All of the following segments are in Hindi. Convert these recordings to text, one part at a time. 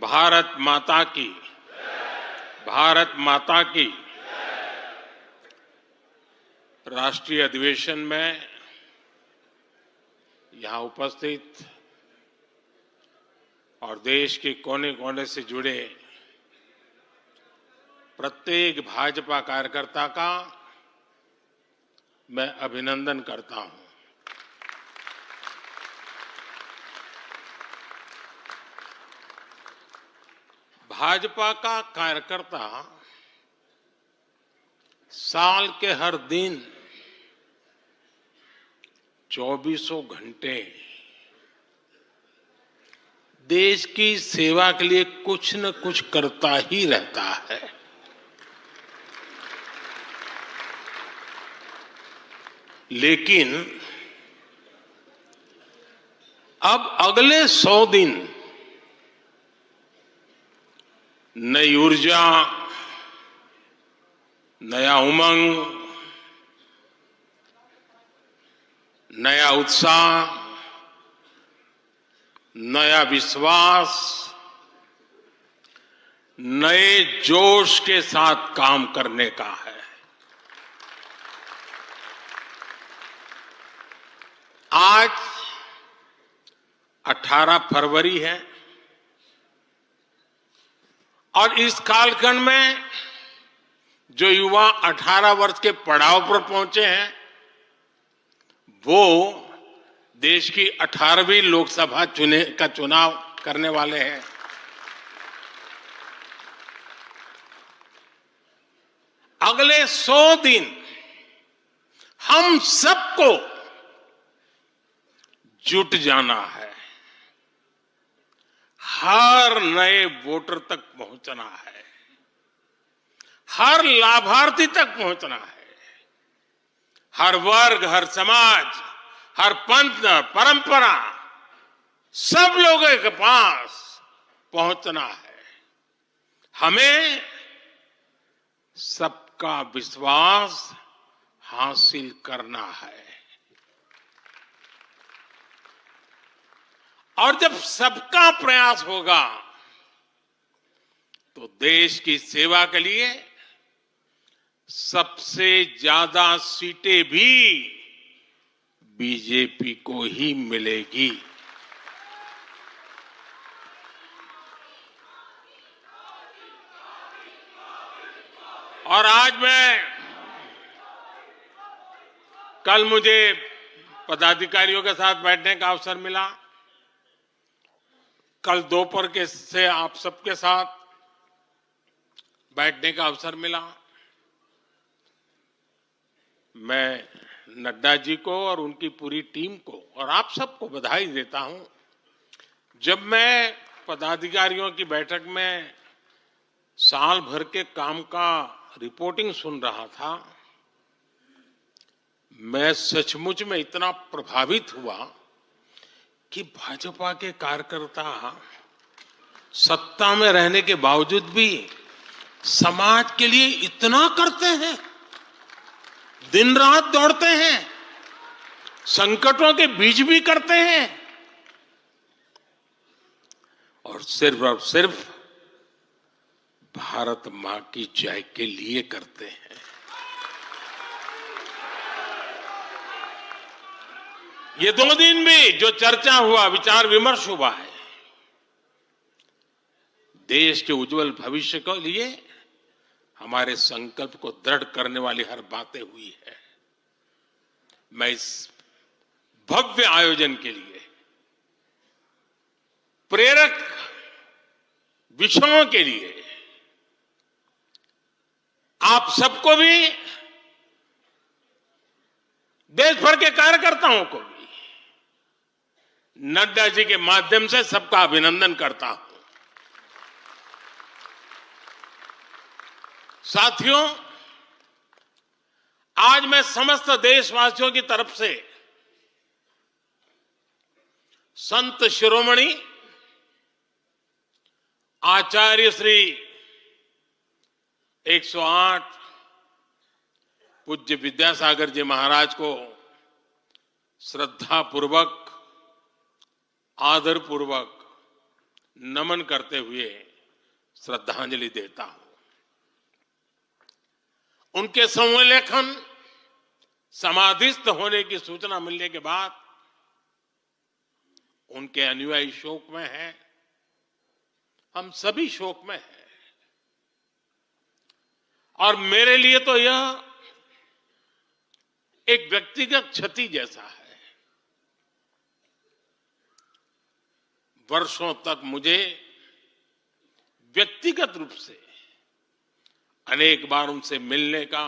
भारत माता की, भारत माता की। राष्ट्रीय अधिवेशन में यहां उपस्थित और देश के कोने कोने से जुड़े प्रत्येक भाजपा कार्यकर्ता का मैं अभिनंदन करता हूं। भाजपा का कार्यकर्ता साल के हर दिन 24 घंटे देश की सेवा के लिए कुछ न कुछ करता ही रहता है। लेकिन अब अगले 100 दिन नई ऊर्जा, नया उमंग, नया उत्साह, नया विश्वास, नए जोश के साथ काम करने का है। आज 18 फरवरी है और इस कालखंड में जो युवा 18 वर्ष के पड़ाव पर पहुंचे हैं वो देश की 18वीं लोकसभा का चुनाव करने वाले हैं। अगले 100 दिन हम सबको जुट जाना है, हर नए वोटर तक पहुंचना है, हर लाभार्थी तक पहुंचना है, हर वर्ग, हर समाज, हर पंथ, परंपरा, सब लोगों के पास पहुंचना है। हमें सबका विश्वास हासिल करना है और जब सबका प्रयास होगा तो देश की सेवा के लिए सबसे ज्यादा सीटें भी बीजेपी को ही मिलेगी। और आज कल मुझे पदाधिकारियों के साथ बैठने का अवसर मिला। कल दोपहर से आप सबके साथ बैठने का अवसर मिला। मैं नड्डा जी को और उनकी पूरी टीम को और आप सबको बधाई देता हूं। जब मैं पदाधिकारियों की बैठक में साल भर के काम का रिपोर्टिंग सुन रहा था, मैं सचमुच में इतना प्रभावित हुआ कि भाजपा के कार्यकर्ता सत्ता में रहने के बावजूद भी समाज के लिए इतना करते हैं, दिन रात दौड़ते हैं, संकटों के बीच भी करते हैं और सिर्फ भारत मां की जय के लिए करते हैं। ये 2 दिन भी जो चर्चा हुआ, विचार विमर्श हुआ है, देश के उज्जवल भविष्य के लिए हमारे संकल्प को दृढ़ करने वाली हर बातें हुई है। मैं इस भव्य आयोजन के लिए, प्रेरक विषयों के लिए आप सबको भी, देश भर के कार्यकर्ताओं को भी नड्डा जी के माध्यम से सबका अभिनंदन करता हूं। साथियों, आज मैं समस्त देशवासियों की तरफ से संत शिरोमणि आचार्य श्री 108 पूज्य विद्यासागर जी महाराज को श्रद्धापूर्वक, आदरपूर्वक नमन करते हुए श्रद्धांजलि देता हूं। उनके संलेखन समाधिस्थ होने की सूचना मिलने के बाद उनके अनुयायी शोक में हैं, हम सभी शोक में हैं। और मेरे लिए तो यह एक व्यक्तिगत क्षति जैसा है। वर्षों तक मुझे व्यक्तिगत रूप से अनेक बार उनसे मिलने का,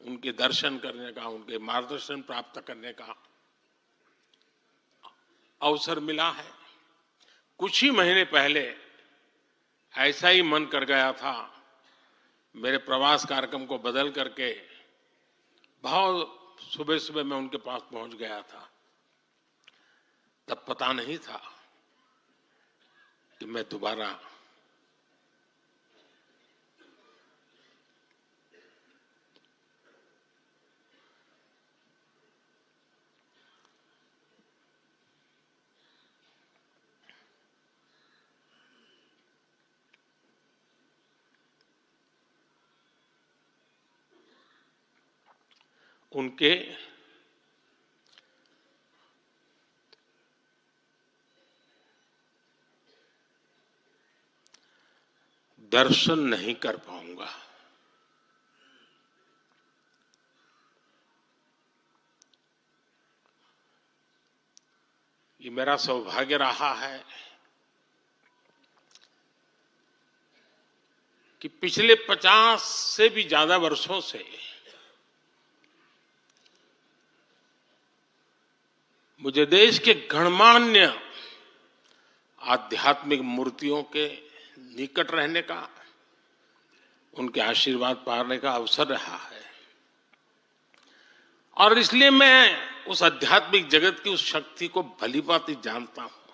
उनके दर्शन करने का, उनके मार्गदर्शन प्राप्त करने का अवसर मिला है। कुछ ही महीने पहले ऐसा ही मन कर गया था, मेरे प्रवास कार्यक्रम को बदल करके बहुत सुबह सुबह मैं उनके पास पहुंच गया था। तब पता नहीं था कि मैं दोबारा उनके दर्शन नहीं कर पाऊंगा। ये मेरा सौभाग्य रहा है कि पिछले 50 से भी ज्यादा वर्षों से मुझे देश के गणमान्य आध्यात्मिक मूर्तियों के निकट रहने का, उनके आशीर्वाद पाने का अवसर रहा है। और इसलिए मैं उस आध्यात्मिक जगत की उस शक्ति को भलीभांति जानता हूं,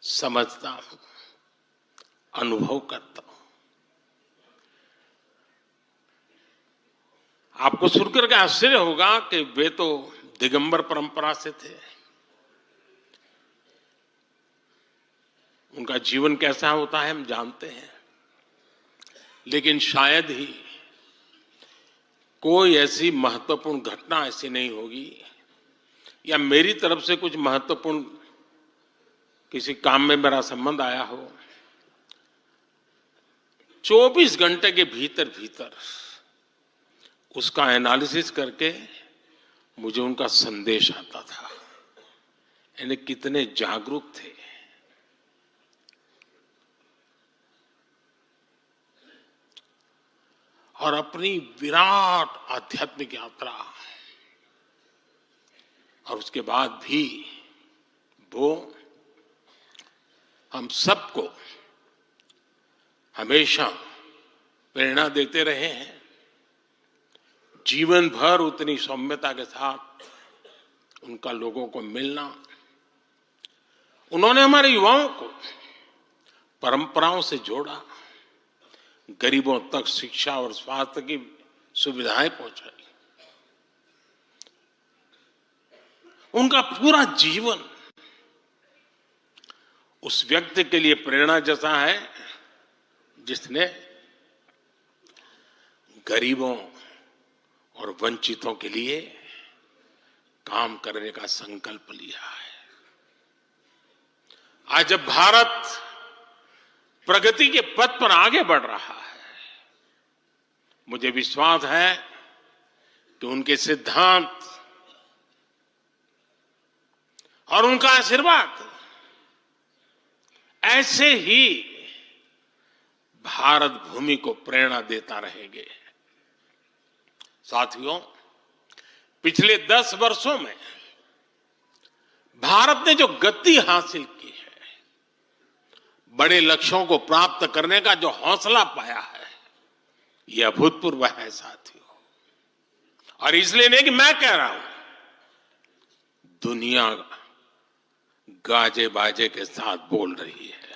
समझता हूं, अनुभव करता हूं। आपको सुनकर के आश्चर्य होगा कि वे तो दिगंबर परंपरा से थे। उनका जीवन कैसा होता है हम जानते हैं, लेकिन शायद ही कोई ऐसी महत्वपूर्ण घटना ऐसी नहीं होगी या मेरी तरफ से कुछ महत्वपूर्ण किसी काम में मेरा संबंध आया हो, 24 घंटे के भीतर भीतर उसका एनालिसिस करके मुझे उनका संदेश आता था। यानी कितने जागरूक थे। और अपनी विराट आध्यात्मिक यात्रा और उसके बाद भी वो हम सबको हमेशा प्रेरणा देते रहे हैं। जीवन भर उतनी सौम्यता के साथ उनका लोगों को मिलना, उन्होंने हमारे युवाओं को परंपराओं से जोड़ा, गरीबों तक शिक्षा और स्वास्थ्य की सुविधाएं पहुंचाई। उनका पूरा जीवन उस व्यक्ति के लिए प्रेरणा जैसा है जिसने गरीबों और वंचितों के लिए काम करने का संकल्प लिया है। आज जब भारत प्रगति के पथ पर आगे बढ़ रहा है, मुझे विश्वास है कि उनके सिद्धांत और उनका आशीर्वाद ऐसे ही भारत भूमि को प्रेरणा देता रहेंगे। साथियों, पिछले 10 वर्षों में भारत ने जो गति हासिल की है, बड़े लक्ष्यों को प्राप्त करने का जो हौसला पाया है, यह अभूतपूर्व है साथियों। और इसलिए नहीं कि मैं कह रहा हूं, दुनिया गाजे बाजे के साथ बोल रही है।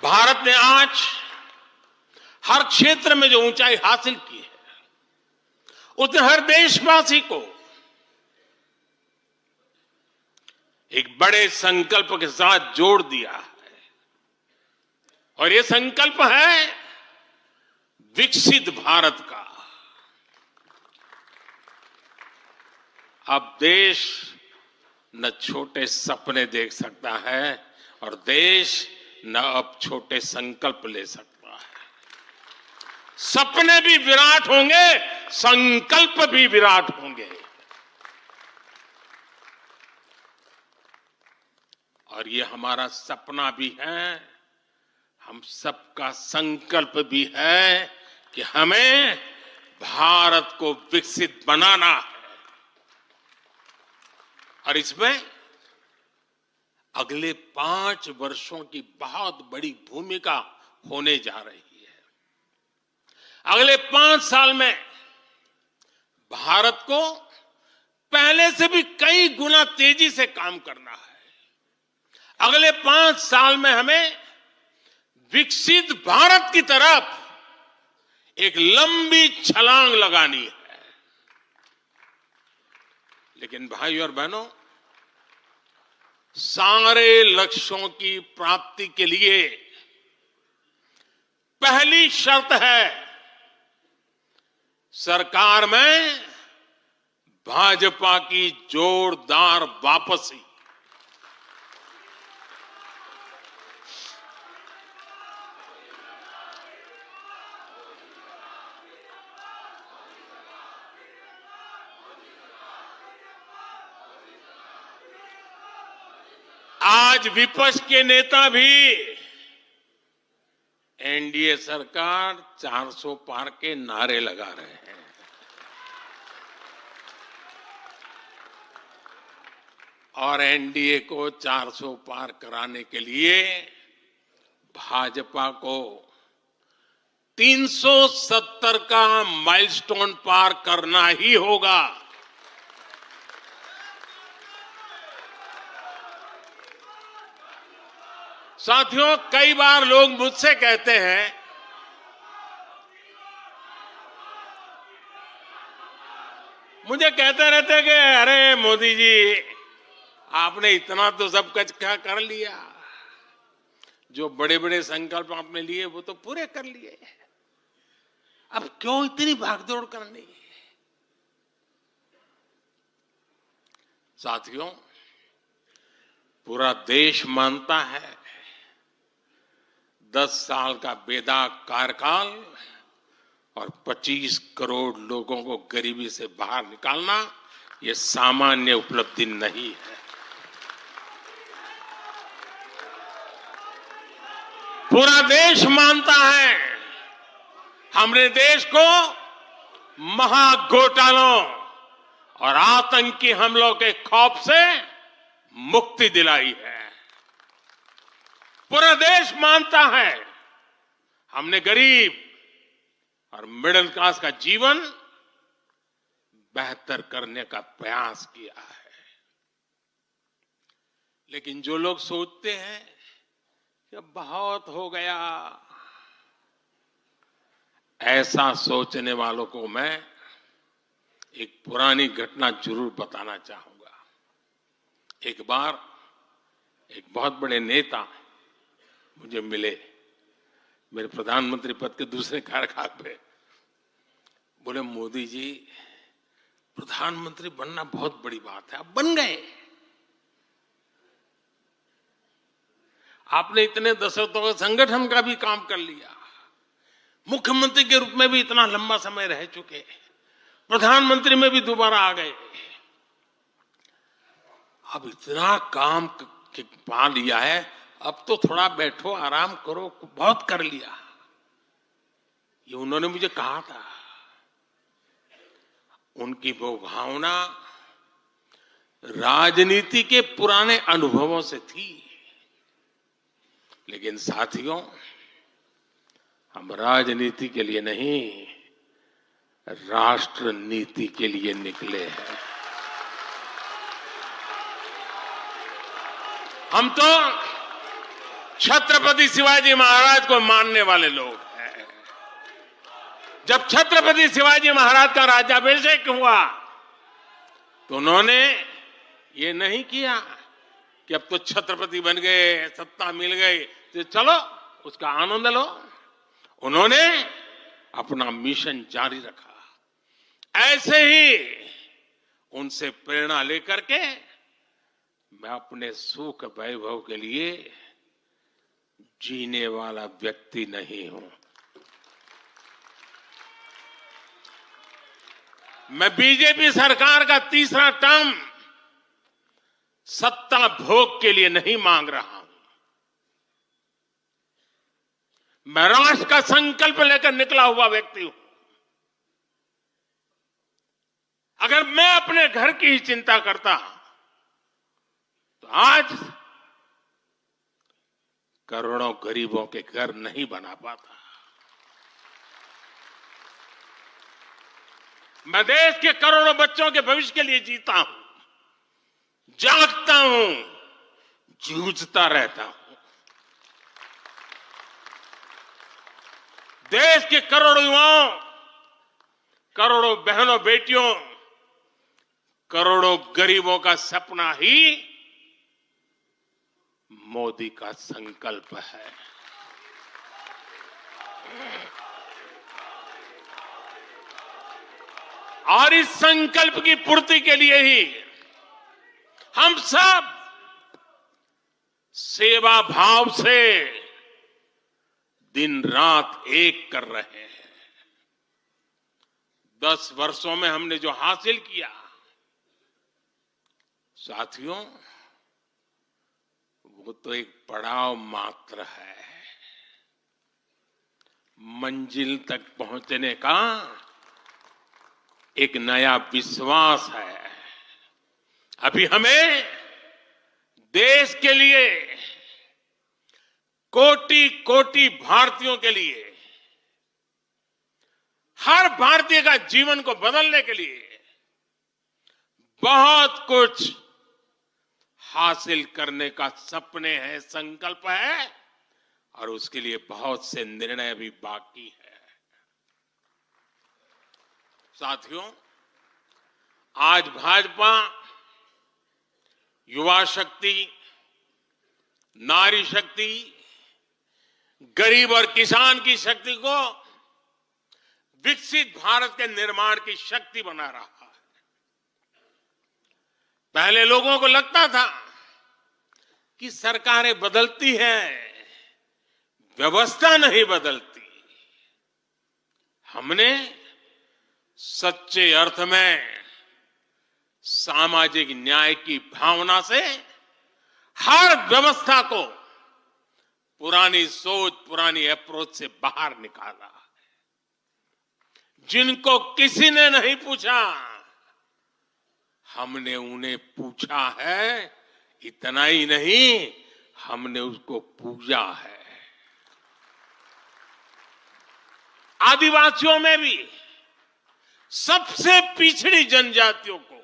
भारत ने आज हर क्षेत्र में जो ऊंचाई हासिल की है, उसने हर देशवासी को एक बड़े संकल्प के साथ जोड़ दिया है और ये संकल्प है विकसित भारत का। अब देश न छोटे सपने देख सकता है और देश न अब छोटे संकल्प ले सकता है। सपने भी विराट होंगे, संकल्प भी विराट होंगे। और ये हमारा सपना भी है, हम सबका संकल्प भी है कि हमें भारत को विकसित बनाना है। और इसमें अगले 5 वर्षों की बहुत बड़ी भूमिका होने जा रही है। अगले 5 साल में भारत को पहले से भी कई गुना तेजी से काम करना है। अगले 5 साल में हमें विकसित भारत की तरफ एक लंबी छलांग लगानी है। लेकिन भाई और बहनों, सारे लक्ष्यों की प्राप्ति के लिए पहली शर्त है सरकार में भाजपा की जोरदार वापसी। आज विपक्ष के नेता भी एनडीए सरकार 400 पार के नारे लगा रहे हैं। और एनडीए को 400 पार कराने के लिए भाजपा को 370 का माइलस्टोन पार करना ही होगा। साथियों, कई बार लोग मुझसे कहते हैं मुझे कहते रहते कि अरे मोदी जी, आपने इतना तो सब कुछ क्या कर लिया, जो बड़े बड़े संकल्प आपने लिए वो तो पूरे कर लिए, अब क्यों इतनी भागदौड़ करनी। साथियों, पूरा देश मानता है 10 साल का बेदाग कार्यकाल और 25 करोड़ लोगों को गरीबी से बाहर निकालना ये सामान्य उपलब्धि नहीं है। पूरा देश मानता है हमने देश को महाघोटालों और आतंकी हमलों के खौफ से मुक्ति दिलाई है। पूरा देश मानता है हमने गरीब और मिडिल क्लास का जीवन बेहतर करने का प्रयास किया है। लेकिन जो लोग सोचते हैं कि बहुत हो गया, ऐसा सोचने वालों को मैं एक पुरानी घटना जरूर बताना चाहूंगा। एक बार एक बहुत बड़े नेता मुझे मिले, मेरे प्रधानमंत्री पद के दूसरे कार्यकाल पे। बोले, मोदी जी, प्रधानमंत्री बनना बहुत बड़ी बात है, आप बन गए। आपने इतने दशकों के संगठन का भी काम कर लिया, मुख्यमंत्री के रूप में भी इतना लंबा समय रह चुके, प्रधानमंत्री में भी दोबारा आ गए। अब इतना काम पा लिया है, अब तो थोड़ा बैठो, आराम करो, बहुत कर लिया। ये उन्होंने मुझे कहा था। उनकी वो भावना राजनीति के पुराने अनुभवों से थी। लेकिन साथियों, हम राजनीति के लिए नहीं, राष्ट्र नीति के लिए निकले हैं। हम तो छत्रपति शिवाजी महाराज को मानने वाले लोग हैं। जब छत्रपति शिवाजी महाराज का राज्याभिषेक हुआ तो उन्होंने ये नहीं किया कि अब तो छत्रपति बन गए, सत्ता मिल गई, तो चलो उसका आनंद लो। उन्होंने अपना मिशन जारी रखा। ऐसे ही उनसे प्रेरणा लेकर के मैं अपने सुख वैभव के लिए जीने वाला व्यक्ति नहीं हूं। मैं बीजेपी सरकार का तीसरा टर्म सत्ता भोग के लिए नहीं मांग रहा हूं। मैं राष्ट्र का संकल्प लेकर निकला हुआ व्यक्ति हूं। अगर मैं अपने घर की ही चिंता करता तो आज करोड़ों गरीबों के घर नहीं बना पाता। मैं देश के करोड़ों बच्चों के भविष्य के लिए जीता हूं, जागता हूं, जूझता रहता हूं। देश के करोड़ों युवाओं, करोड़ों बहनों बेटियों, करोड़ों गरीबों का सपना ही मोदी का संकल्प है। और इस संकल्प की पूर्ति के लिए ही हम सब सेवा भाव से दिन रात एक कर रहे हैं। 10 वर्षों में हमने जो हासिल किया, साथियों, वो तो एक पड़ाव मात्र है। मंजिल तक पहुंचने का एक नया विश्वास है। अभी हमें देश के लिए, कोटि कोटि भारतीयों के लिए, हर भारतीय का जीवन को बदलने के लिए बहुत कुछ हासिल करने का सपने हैं, संकल्प है, और उसके लिए बहुत से निर्णय भी बाकी है। साथियों, आज भाजपा युवा शक्ति, नारी शक्ति, गरीब और किसान की शक्ति को विकसित भारत के निर्माण की शक्ति बना रहा है। पहले लोगों को लगता था कि सरकारें बदलती हैं, व्यवस्था नहीं बदलती। हमने सच्चे अर्थ में सामाजिक न्याय की भावना से हर व्यवस्था को पुरानी सोच, पुरानी अप्रोच से बाहर निकाला। जिनको किसी ने नहीं पूछा, हमने उन्हें पूछा है। इतना ही नहीं, हमने उसको पूजा है। आदिवासियों में भी सबसे पिछड़ी जनजातियों को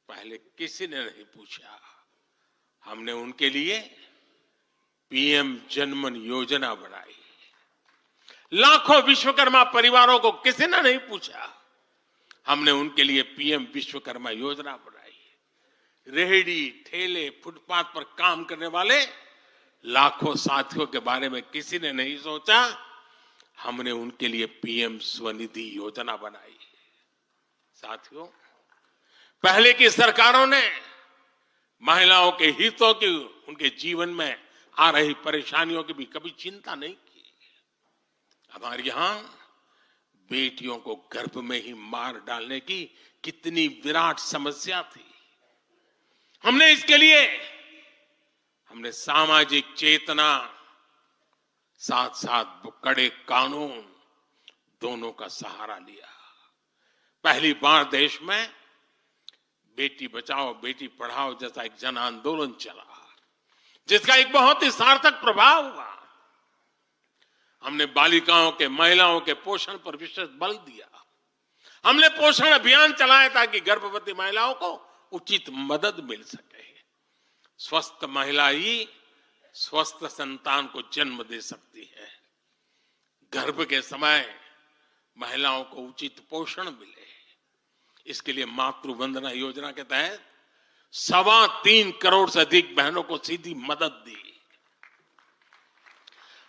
पहले किसी ने नहीं पूछा। हमने उनके लिए पीएम जनमन योजना बनाई। लाखों विश्वकर्मा परिवारों को किसी ने नहीं पूछा। हमने उनके लिए पीएम विश्वकर्मा योजना बनाई। रेहड़ी, ठेले, फुटपाथ पर काम करने वाले लाखों साथियों के बारे में किसी ने नहीं सोचा। हमने उनके लिए पीएम स्वनिधि योजना बनाई। साथियों, पहले की सरकारों ने महिलाओं के हितों की, उनके जीवन में आ रही परेशानियों की भी कभी चिंता नहीं की। हमारे यहां बेटियों को गर्भ में ही मार डालने की कितनी विराट समस्या थी। हमने इसके लिए सामाजिक चेतना, साथ साथ कड़े कानून, दोनों का सहारा लिया। पहली बार देश में बेटी बचाओ बेटी पढ़ाओ जैसा एक जन आंदोलन चला, जिसका एक बहुत ही सार्थक प्रभाव हुआ। हमने बालिकाओं के, महिलाओं के पोषण पर विशेष बल दिया। हमने पोषण अभियान चलाया ताकि गर्भवती महिलाओं को उचित मदद मिल सके। स्वस्थ महिला ही स्वस्थ संतान को जन्म दे सकती है। गर्भ के समय महिलाओं को उचित पोषण मिले, इसके लिए मातृ वंदना योजना के तहत 3.25 करोड़ से अधिक बहनों को सीधी मदद दी।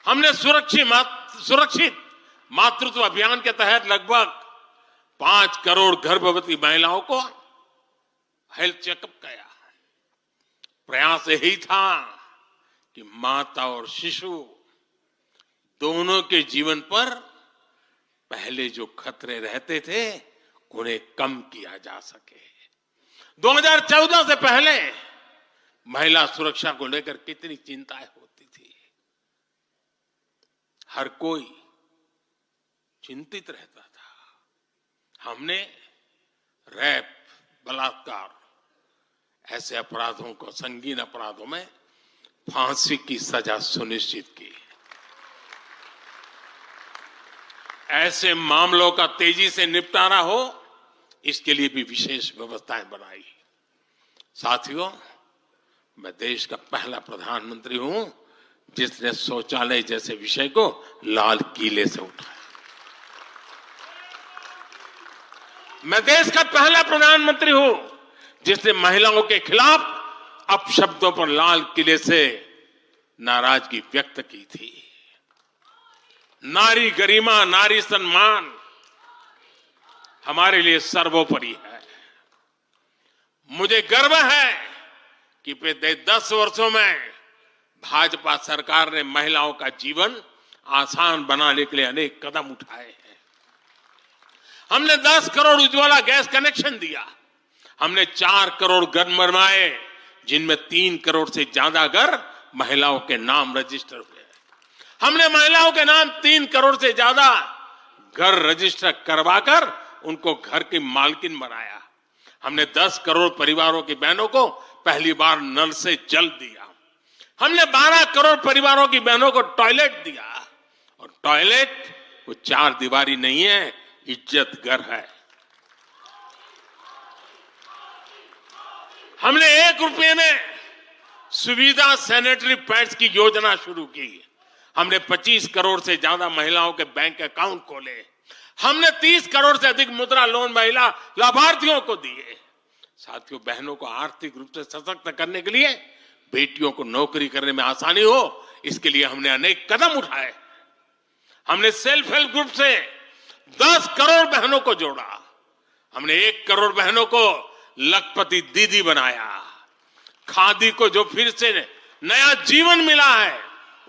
हमने सुरक्षित मातृत्व अभियान के तहत लगभग 5 करोड़ गर्भवती महिलाओं को हेल्थ चेकअप किया। प्रयास यही था कि माता और शिशु दोनों के जीवन पर पहले जो खतरे रहते थे उन्हें कम किया जा सके। 2014 से पहले महिला सुरक्षा को लेकर कितनी चिंताएं होती थी, हर कोई चिंतित रहता था। हमने रेप, बलात्कार ऐसे अपराधों को, संगीन अपराधों में फांसी की सजा सुनिश्चित की। ऐसे मामलों का तेजी से निपटारा हो, इसके लिए भी विशेष व्यवस्थाएं बनाई। साथियों, मैं देश का पहला प्रधानमंत्री हूं जिसने शौचालय जैसे विषय को लाल किले से उठाया। मैं देश का पहला प्रधानमंत्री हूं जिसने महिलाओं के खिलाफ अपशब्दों पर लाल किले से नाराजगी व्यक्त की थी। नारी गरिमा, नारी सम्मान हमारे लिए सर्वोपरि है। मुझे गर्व है कि पिछले 10 वर्षों में भाजपा सरकार ने महिलाओं का जीवन आसान बनाने के लिए अनेक कदम उठाए हैं। हमने 10 करोड़ उज्ज्वला गैस कनेक्शन दिया। हमने 4 करोड़ घर बनवाए, जिनमें 3 करोड़ से ज्यादा घर महिलाओं के नाम रजिस्टर हुए। हमने महिलाओं के नाम 3 करोड़ से ज्यादा घर रजिस्टर करवाकर उनको घर की मालकिन बनाया। हमने 10 करोड़ परिवारों की बहनों को पहली बार नल से जल दिया। हमने 12 करोड़ परिवारों की बहनों को टॉयलेट दिया, और टॉयलेट वो 4 दीवारी नहीं है, इज्जत घर है। हमने 1 रुपये में सुविधा सैनिटरी पैड्स की योजना शुरू की। हमने 25 करोड़ से ज्यादा महिलाओं के बैंक अकाउंट खोले। हमने 30 करोड़ से अधिक मुद्रा लोन महिला लाभार्थियों को दिए। साथियों, बहनों को आर्थिक रूप से सशक्त करने के लिए, बेटियों को नौकरी करने में आसानी हो, इसके लिए हमने अनेक कदम उठाए। हमने सेल्फ हेल्प ग्रुप से 10 करोड़ बहनों को जोड़ा। हमने 1 करोड़ बहनों को लखपति दीदी बनाया। खादी को जो फिर से नया जीवन मिला है,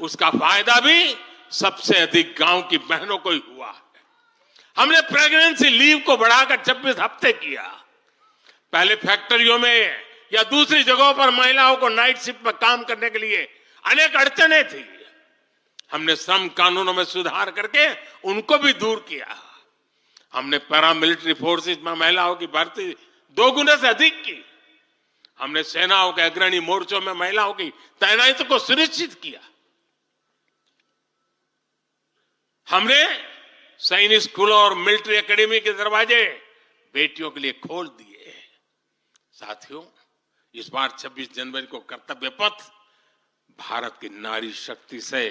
उसका फायदा भी सबसे अधिक गांव की बहनों को ही हुआ है। हमने प्रेगनेंसी लीव को बढ़ाकर 26 हफ्ते किया। पहले फैक्ट्रियों में या दूसरी जगहों पर महिलाओं को नाइट शिफ्ट में काम करने के लिए अनेक अड़चनें थी। हमने श्रम कानूनों में सुधार करके उनको भी दूर किया। हमने पैरामिलिट्री फोर्सेस में महिलाओं की भर्ती 2 गुने से अधिक की। हमने सेनाओं के अग्रणी मोर्चों में महिलाओं की तैनाती को सुनिश्चित किया। हमने सैनिक स्कूलों और मिलिट्री एकेडमी के दरवाजे बेटियों के लिए खोल दिए। साथियों, इस बार 26 जनवरी को कर्तव्य पथ भारत की नारी शक्ति से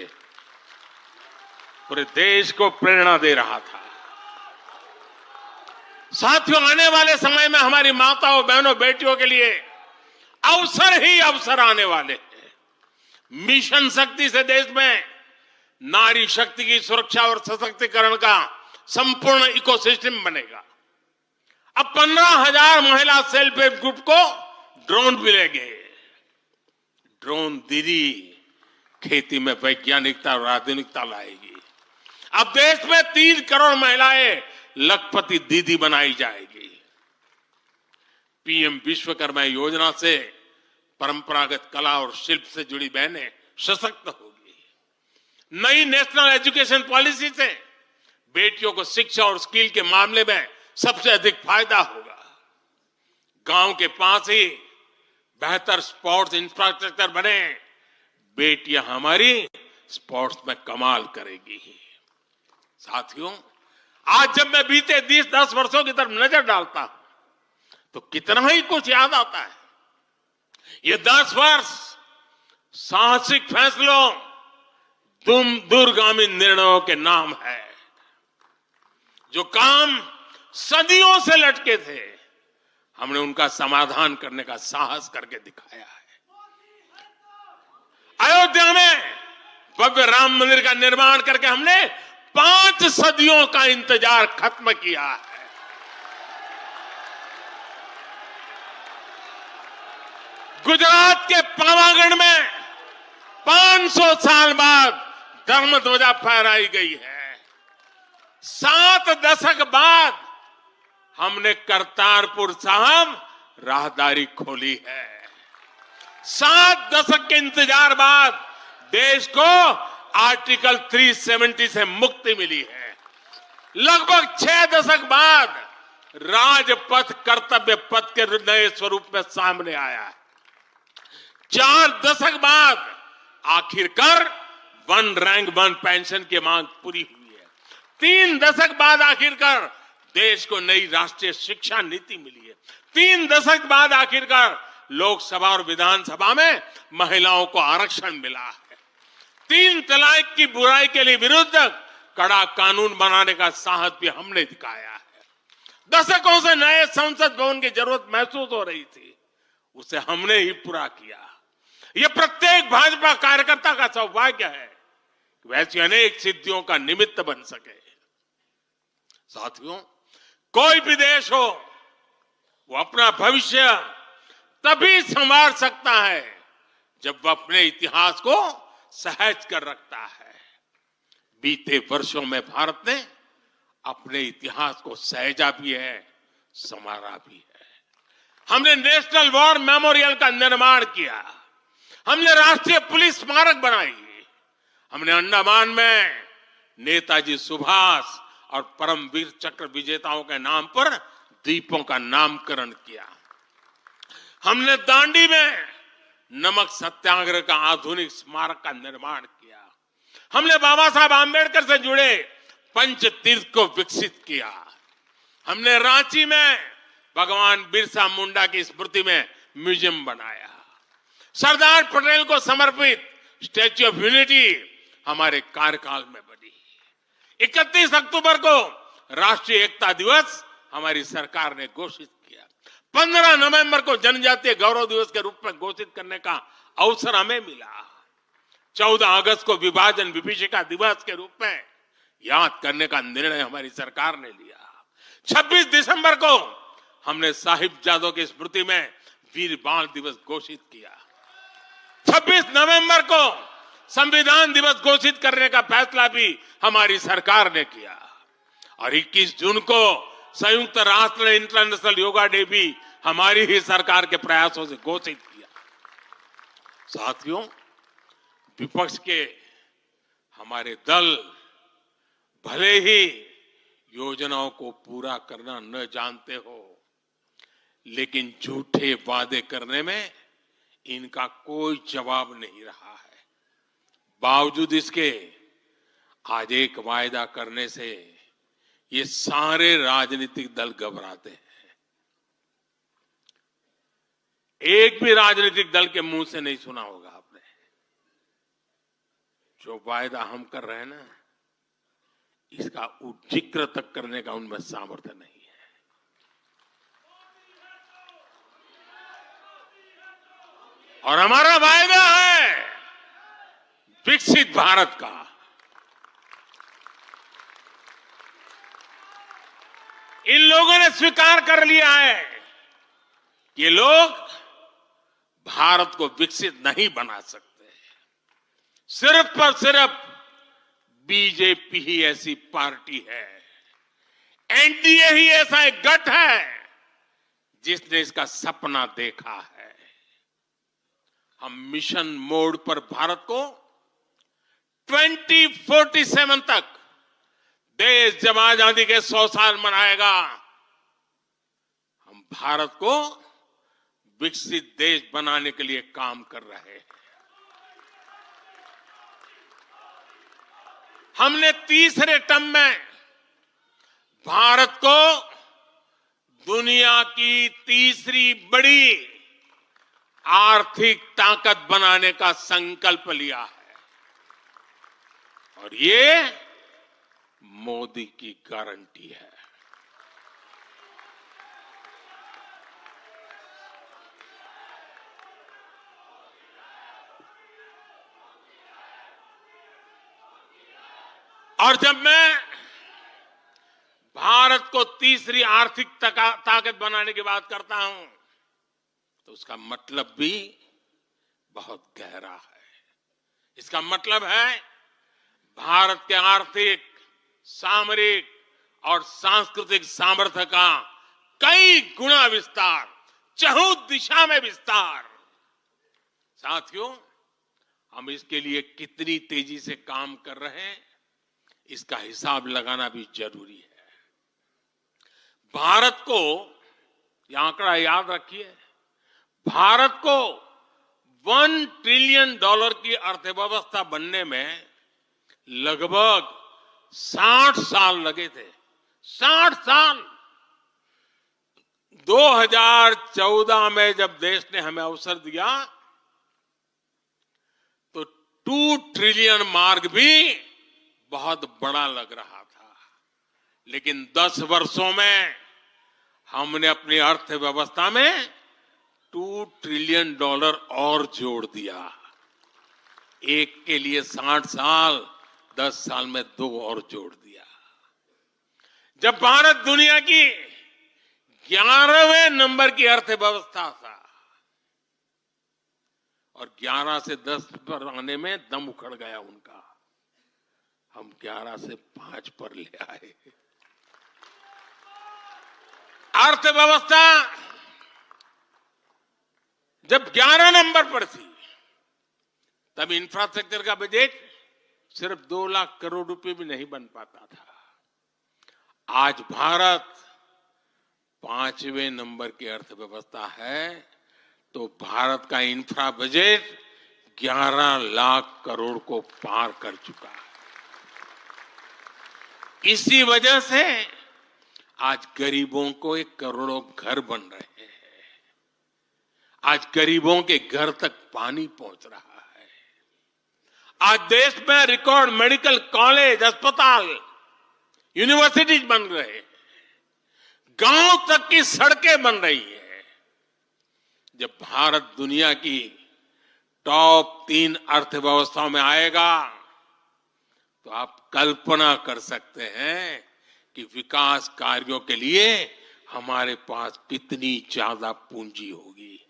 पूरे देश को प्रेरणा दे रहा था। साथियों, आने वाले समय में हमारी माताओं, बहनों, बेटियों के लिए अवसर ही अवसर आने वाले हैं। मिशन शक्ति से देश में नारी शक्ति की सुरक्षा और सशक्तिकरण का संपूर्ण इकोसिस्टम बनेगा। अब 15,000 महिला सेल्फ हेल्प ग्रुप को ड्रोन मिलेंगे। ड्रोन दीदी खेती में वैज्ञानिकता और आधुनिकता लाएगी। अब देश में 3 करोड़ महिलाएं लखपति दीदी बनाई जाएगी। पीएम विश्वकर्मा योजना से परंपरागत कला और शिल्प से जुड़ी बहनें सशक्त होगी। नई नेशनल एजुकेशन पॉलिसी से बेटियों को शिक्षा और स्किल के मामले में सबसे अधिक फायदा होगा। गांव के पास ही बेहतर स्पोर्ट्स इंफ्रास्ट्रक्चर बने, बेटियां हमारी स्पोर्ट्स में कमाल करेगी। साथियों, आज जब मैं बीते 10 वर्षों की तरफ नजर डालता हूं तो कितना ही कुछ याद आता है। ये 10 वर्ष साहसिक फैसलों, दूरगामी निर्णयों के नाम है। जो काम सदियों से लटके थे, हमने उनका समाधान करने का साहस करके दिखाया है। अयोध्या में भव्य राम मंदिर का निर्माण करके हमने 5 सदियों का इंतजार खत्म किया है। गुजरात के पावागढ़ में 500 साल बाद धर्म ध्वजा फहराई गई है। 7 दशक बाद हमने करतारपुर साहिब राहदारी खोली है। 7 दशक के इंतजार बाद देश को आर्टिकल 370 से मुक्ति मिली है। लगभग 6 दशक बाद राजपथ कर्तव्य पथ के नए स्वरूप में सामने आया है। 4 दशक बाद आखिरकार 1 रैंक 1 पेंशन की मांग पूरी हुई है। 3 दशक बाद आखिरकार देश को नई राष्ट्रीय शिक्षा नीति मिली है। 3 दशक बाद आखिरकार लोकसभा और विधानसभा में महिलाओं को आरक्षण मिला है। 3 तलाक की बुराई के लिए विरुद्ध कड़ा कानून बनाने का साहस भी हमने दिखाया है। दशकों से नए संसद भवन की जरूरत महसूस हो रही थी, उसे हमने ही पूरा किया। यह प्रत्येक भाजपा कार्यकर्ता का सौभाग्य है कि वैसी अनेक सिद्धियों का निमित्त बन सके। साथियों, कोई भी देश हो, वो अपना भविष्य तभी संवार सकता है जब वह अपने इतिहास को सहज कर रखता है। बीते वर्षों में भारत ने अपने इतिहास को सहेजा भी है, संवारा भी है। हमने नेशनल वॉर मेमोरियल का निर्माण किया, हमने राष्ट्रीय पुलिस स्मारक बनाई, हमने अंडमान में नेताजी सुभाष और परमवीर चक्र विजेताओं के नाम पर द्वीपों का नामकरण किया। हमने दांडी में नमक सत्याग्रह का आधुनिक स्मारक का निर्माण किया। हमने बाबा साहब आंबेडकर से जुड़े पंच तीर्थ को विकसित किया। हमने रांची में भगवान बिरसा मुंडा की स्मृति में म्यूजियम बनाया। सरदार पटेल को समर्पित स्टैच्यू ऑफ यूनिटी हमारे कार्यकाल में बनी। 31 अक्टूबर को राष्ट्रीय एकता दिवस हमारी सरकार ने घोषित किया। 15 नवंबर को जनजातीय गौरव दिवस के रूप में घोषित करने का अवसर हमें मिला। 14 अगस्त को विभाजन विभीषिका दिवस के रूप में याद करने का निर्णय हमारी सरकार ने लिया। 26 दिसंबर को हमने साहिबजादों की स्मृति में वीर बाल दिवस घोषित किया। 26 नवंबर को संविधान दिवस घोषित करने का फैसला भी हमारी सरकार ने किया और 21 जून को संयुक्त राष्ट्र ने इंटरनेशनल योगा डे भी हमारी ही सरकार के प्रयासों से घोषित किया। साथियों, विपक्ष के हमारे दल भले ही योजनाओं को पूरा करना न जानते हो, लेकिन झूठे वादे करने में इनका कोई जवाब नहीं रहा है। बावजूद इसके आज एक वायदा करने से ये सारे राजनीतिक दल घबराते हैं। एक भी राजनीतिक दल के मुंह से नहीं सुना होगा आपने, जो वायदा हम कर रहे हैं ना, इसका जिक्र तक करने का उनमें सामर्थ्य नहीं है। और हमारा वायदा है विकसित भारत का। इन लोगों ने स्वीकार कर लिया है कि ये लोग भारत को विकसित नहीं बना सकते। सिर्फ और सिर्फ बीजेपी ही ऐसी पार्टी है, एनडीए ही ऐसा एक गठ है जिसने इसका सपना देखा है। हम मिशन मोड पर भारत को 2047 तक देश जब आजादी के 100 साल मनाएगा, हम भारत को विकसित देश बनाने के लिए काम कर रहे हैं। हमने तीसरे टर्म में भारत को दुनिया की तीसरी बड़ी आर्थिक ताकत बनाने का संकल्प लिया है और ये मोदी की गारंटी है। और जब मैं भारत को तीसरी आर्थिक ताकत बनाने की बात करता हूं तो उसका मतलब भी बहुत गहरा है। इसका मतलब है भारत के आर्थिक, सामरिक और सांस्कृतिक सामर्थ्य का कई गुना विस्तार, चहुं दिशा में विस्तार। साथियों, हम इसके लिए कितनी तेजी से काम कर रहे हैं, इसका हिसाब लगाना भी जरूरी है। भारत को, यह आंकड़ा याद रखिए, भारत को $1 ट्रिलियन की अर्थव्यवस्था बनने में लगभग 60 साल लगे थे। 60 साल। 2014 में जब देश ने हमें अवसर दिया तो 2 ट्रिलियन मार्क भी बहुत बड़ा लग रहा था, लेकिन 10 वर्षों में हमने अपनी अर्थव्यवस्था में $2 ट्रिलियन और जोड़ दिया। एक के लिए 60 साल, 10 साल में 2 और जोड़ दिया। जब भारत दुनिया की 11वें नंबर की अर्थव्यवस्था था और 11 से 10 पर आने में दम उखड़ गया उनका, हम 11 से 5 पर ले आए। अर्थव्यवस्था जब 11 नंबर पर थी तब इंफ्रास्ट्रक्चर का बजट सिर्फ 2 लाख करोड़ रुपए भी नहीं बन पाता था। आज भारत 5वें नंबर की अर्थव्यवस्था है तो भारत का इंफ्रा बजट 11 लाख करोड़ को पार कर चुका है। इसी वजह से आज गरीबों को 1 करोड़ों घर बन रहे हैं। आज गरीबों के घर तक पानी पहुंच रहा है। आज देश में रिकॉर्ड मेडिकल कॉलेज, अस्पताल, यूनिवर्सिटीज बन रहे हैं। गांव तक की सड़कें बन रही हैं। जब भारत दुनिया की टॉप 3 अर्थव्यवस्थाओं में आएगा तो आप कल्पना कर सकते हैं कि विकास कार्यों के लिए हमारे पास कितनी ज्यादा पूंजी होगी।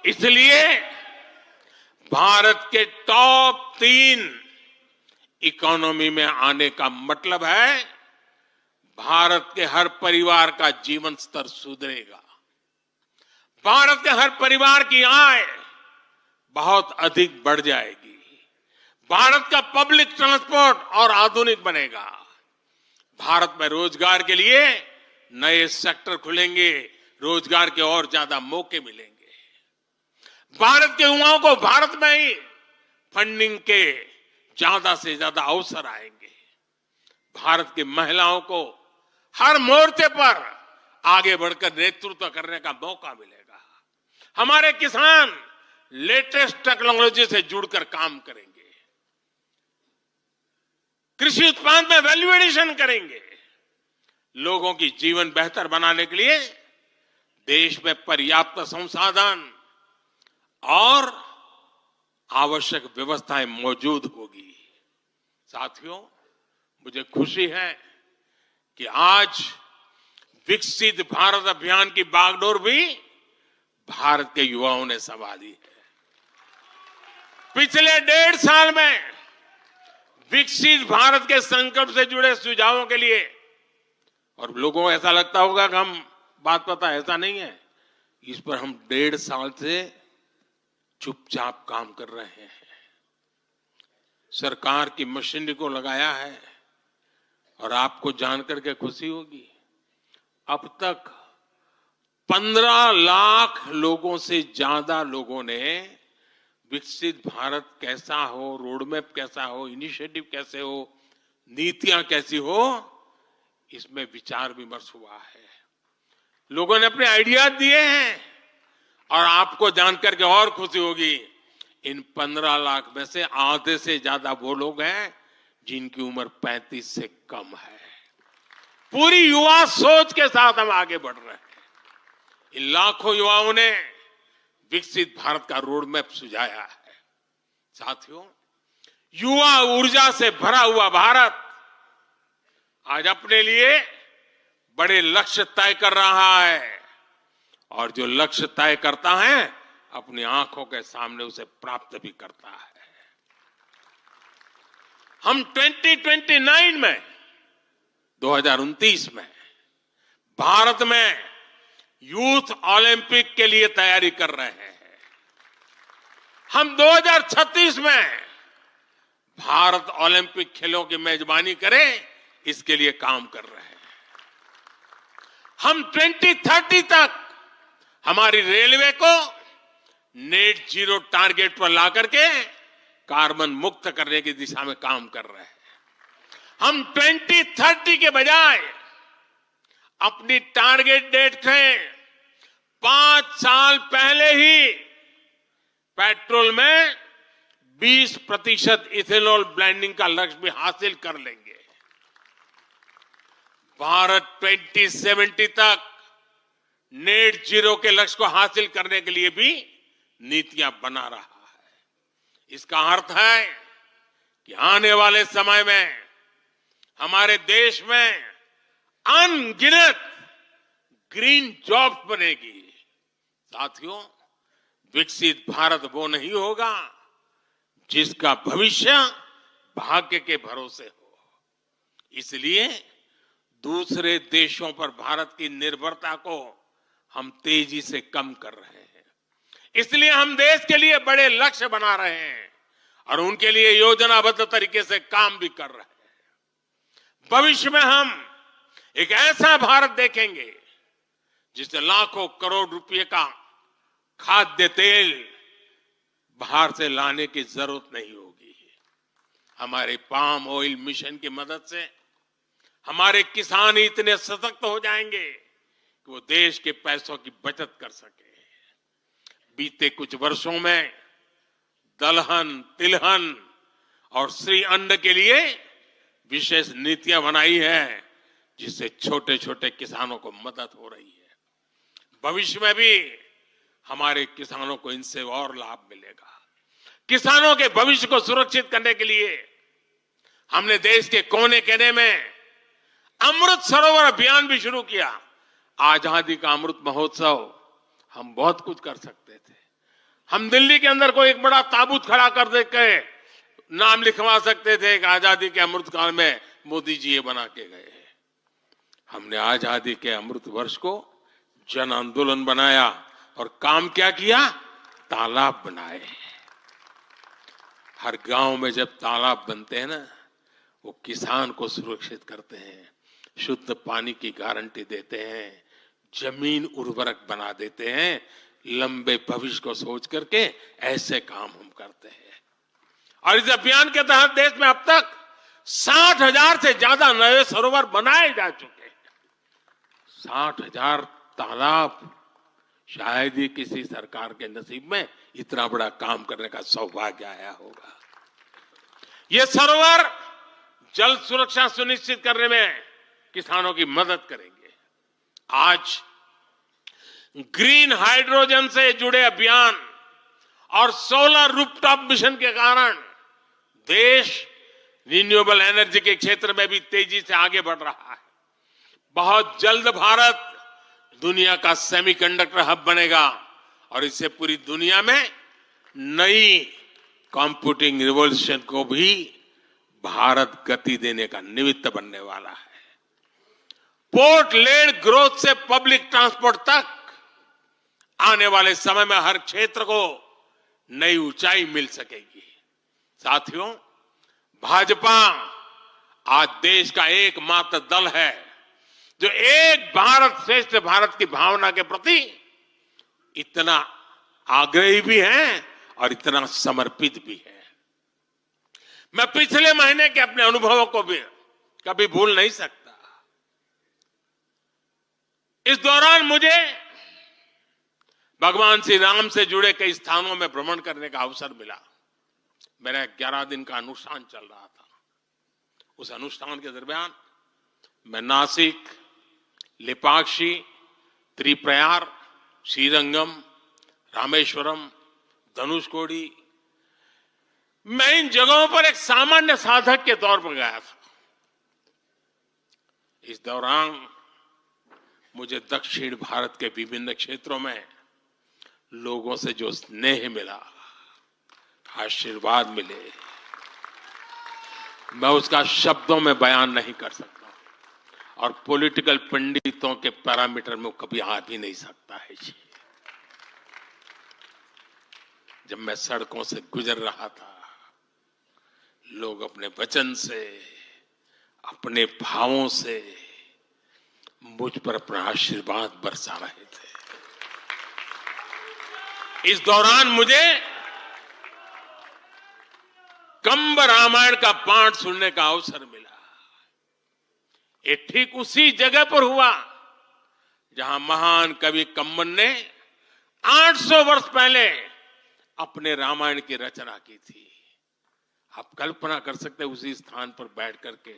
इसलिए भारत के टॉप 3 इकोनॉमी में आने का मतलब है भारत के हर परिवार का जीवन स्तर सुधरेगा। भारत के हर परिवार की आय बहुत अधिक बढ़ जाएगी। भारत का पब्लिक ट्रांसपोर्ट और आधुनिक बनेगा। भारत में रोजगार के लिए नए सेक्टर खुलेंगे, रोजगार के और ज्यादा मौके मिलेंगे। भारत के युवाओं को भारत में ही फंडिंग के ज्यादा से ज्यादा अवसर आएंगे। भारत की महिलाओं को हर मोर्चे पर आगे बढ़कर नेतृत्व करने का मौका मिलेगा। हमारे किसान लेटेस्ट टेक्नोलॉजी से जुड़कर काम करेंगे। कृषि उत्पाद में वैल्यू एडिशन करेंगे। लोगों की जीवन बेहतर बनाने के लिए देश में पर्याप्त संसाधन और आवश्यक व्यवस्थाएं मौजूद होगी। साथियों, मुझे खुशी है कि आज विकसित भारत अभियान की बागडोर भी भारत के युवाओं ने संभाली है। पिछले 1.5 साल में विकसित भारत के संकल्प से जुड़े सुझावों के लिए, और लोगों को ऐसा लगता होगा कि हम बात पता, ऐसा नहीं है। इस पर हम 1.5 साल से चुपचाप काम कर रहे हैं। सरकार की मशीनरी को लगाया है और आपको जानकर के खुशी होगी, अब तक 15 लाख लोगों से ज्यादा लोगों ने विकसित भारत कैसा हो, रोड मैप कैसा हो, इनिशिएटिव कैसे हो, नीतियां कैसी हो, इसमें विचार विमर्श हुआ है। लोगों ने अपने आइडियाज दिए हैं और आपको जानकर के और खुशी होगी, इन 15 लाख में से आधे से ज्यादा वो लोग हैं जिनकी उम्र 35 से कम है। पूरी युवा सोच के साथ हम आगे बढ़ रहे हैं। इन लाखों युवाओं ने विकसित भारत का रोड मैप सुझाया है। साथियों, युवा ऊर्जा से भरा हुआ भारत आज अपने लिए बड़े लक्ष्य तय कर रहा है और जो लक्ष्य तय करता है अपनी आंखों के सामने उसे प्राप्त भी करता है। हम 2029 में 2029 में भारत में यूथ ओलंपिक के लिए तैयारी कर रहे हैं। हम 2036 में भारत ओलंपिक खेलों की मेजबानी करे इसके लिए काम कर रहे हैं। हम 2030 तक हमारी रेलवे को नेट जीरो टारगेट पर ला करके कार्बन मुक्त करने की दिशा में काम कर रहे हैं। हम 2030 के बजाय अपनी टारगेट डेट से 5 साल पहले ही पेट्रोल में 20% इथेनॉल ब्लेंडिंग का लक्ष्य भी हासिल कर लेंगे। भारत 2070 तक नेट जीरो के लक्ष्य को हासिल करने के लिए भी नीतियां बना रहा है। इसका अर्थ है कि आने वाले समय में हमारे देश में अनगिनत ग्रीन जॉब्स बनेगी। साथियों, विकसित भारत वो नहीं होगा जिसका भविष्य भाग्य के भरोसे हो। इसलिए दूसरे देशों पर भारत की निर्भरता को हम तेजी से कम कर रहे हैं। इसलिए हम देश के लिए बड़े लक्ष्य बना रहे हैं और उनके लिए योजनाबद्ध तरीके से काम भी कर रहे हैं। भविष्य में हम एक ऐसा भारत देखेंगे जिससे लाखों करोड़ रुपए का खाद्य तेल बाहर से लाने की जरूरत नहीं होगी। हमारे पाम ऑयल मिशन की मदद से हमारे किसान इतने सशक्त हो जाएंगे कि वो देश के पैसों की बचत कर सके। बीते कुछ वर्षों में दलहन, तिलहन और श्री अन्न के लिए विशेष नीतियां बनाई है जिससे छोटे छोटे किसानों को मदद हो रही है। भविष्य में भी हमारे किसानों को इनसे और लाभ मिलेगा। किसानों के भविष्य को सुरक्षित करने के लिए हमने देश के कोने कोने में अमृत सरोवर अभियान भी शुरू किया। आजादी का अमृत महोत्सव हम बहुत कुछ कर सकते थे। हम दिल्ली के अंदर कोई एक बड़ा ताबूत खड़ा कर दे के नाम लिखवा सकते थे कि आजादी के अमृत काल में मोदी जी ये बना के गए। हमने आजादी के अमृत वर्ष को जन आंदोलन बनाया और काम क्या किया? तालाब बनाए। हर गांव में जब तालाब बनते हैं ना, वो किसान को सुरक्षित करते हैं, शुद्ध पानी की गारंटी देते हैं, जमीन उर्वरक बना देते हैं। लंबे भविष्य को सोच करके ऐसे काम हम करते हैं। और इस अभियान के तहत देश में अब तक 60,000 से ज्यादा नए सरोवर बनाए जा चुके हैं। 60,000 तालाब, शायद ही किसी सरकार के नसीब में इतना बड़ा काम करने का सौभाग्य आया होगा। ये सरोवर जल सुरक्षा सुनिश्चित करने में किसानों की मदद करेंगे। आज ग्रीन हाइड्रोजन से जुड़े अभियान और सोलर रूफटॉप मिशन के कारण देश रिन्यूएबल एनर्जी के क्षेत्र में भी तेजी से आगे बढ़ रहा है। बहुत जल्द भारत दुनिया का सेमीकंडक्टर हब बनेगा और इससे पूरी दुनिया में नई कंप्यूटिंग रिवॉल्यूशन को भी भारत गति देने का निमित्त बनने वाला है। पोर्ट लेड ग्रोथ से पब्लिक ट्रांसपोर्ट तक आने वाले समय में हर क्षेत्र को नई ऊंचाई मिल सकेगी। साथियों, भाजपा आज देश का एकमात्र दल है जो एक भारत श्रेष्ठ भारत की भावना के प्रति इतना आग्रही भी है और इतना समर्पित भी है। मैं पिछले महीने के अपने अनुभवों को भी कभी भूल नहीं सकता। इस दौरान मुझे भगवान श्री राम से जुड़े कई स्थानों में भ्रमण करने का अवसर मिला। मेरा 11 दिन का अनुष्ठान चल रहा था। उस अनुष्ठान के दरमियान मैं नासिक, लेपाक्षी, त्रिप्रयार, श्रीरंगम, रामेश्वरम, धनुषकोडी मैं इन जगहों पर एक सामान्य साधक के तौर पर गया था। इस दौरान मुझे दक्षिण भारत के विभिन्न क्षेत्रों में लोगों से जो स्नेह मिला, आशीर्वाद मिले, मैं उसका शब्दों में बयान नहीं कर सकता और पॉलिटिकल पंडितों के पैरामीटर में कभी आ भी नहीं सकता है जी। जब मैं सड़कों से गुजर रहा था, लोग अपने वचन से, अपने भावों से मुझ पर अपना आशीर्वाद बरसा रहे थे। इस दौरान मुझे कंब रामायण का पाठ सुनने का अवसर मिला। ये ठीक उसी जगह पर हुआ जहां महान कवि कंबन ने 800 वर्ष पहले अपने रामायण की रचना की थी। आप कल्पना कर सकते हैं उसी स्थान पर बैठ करके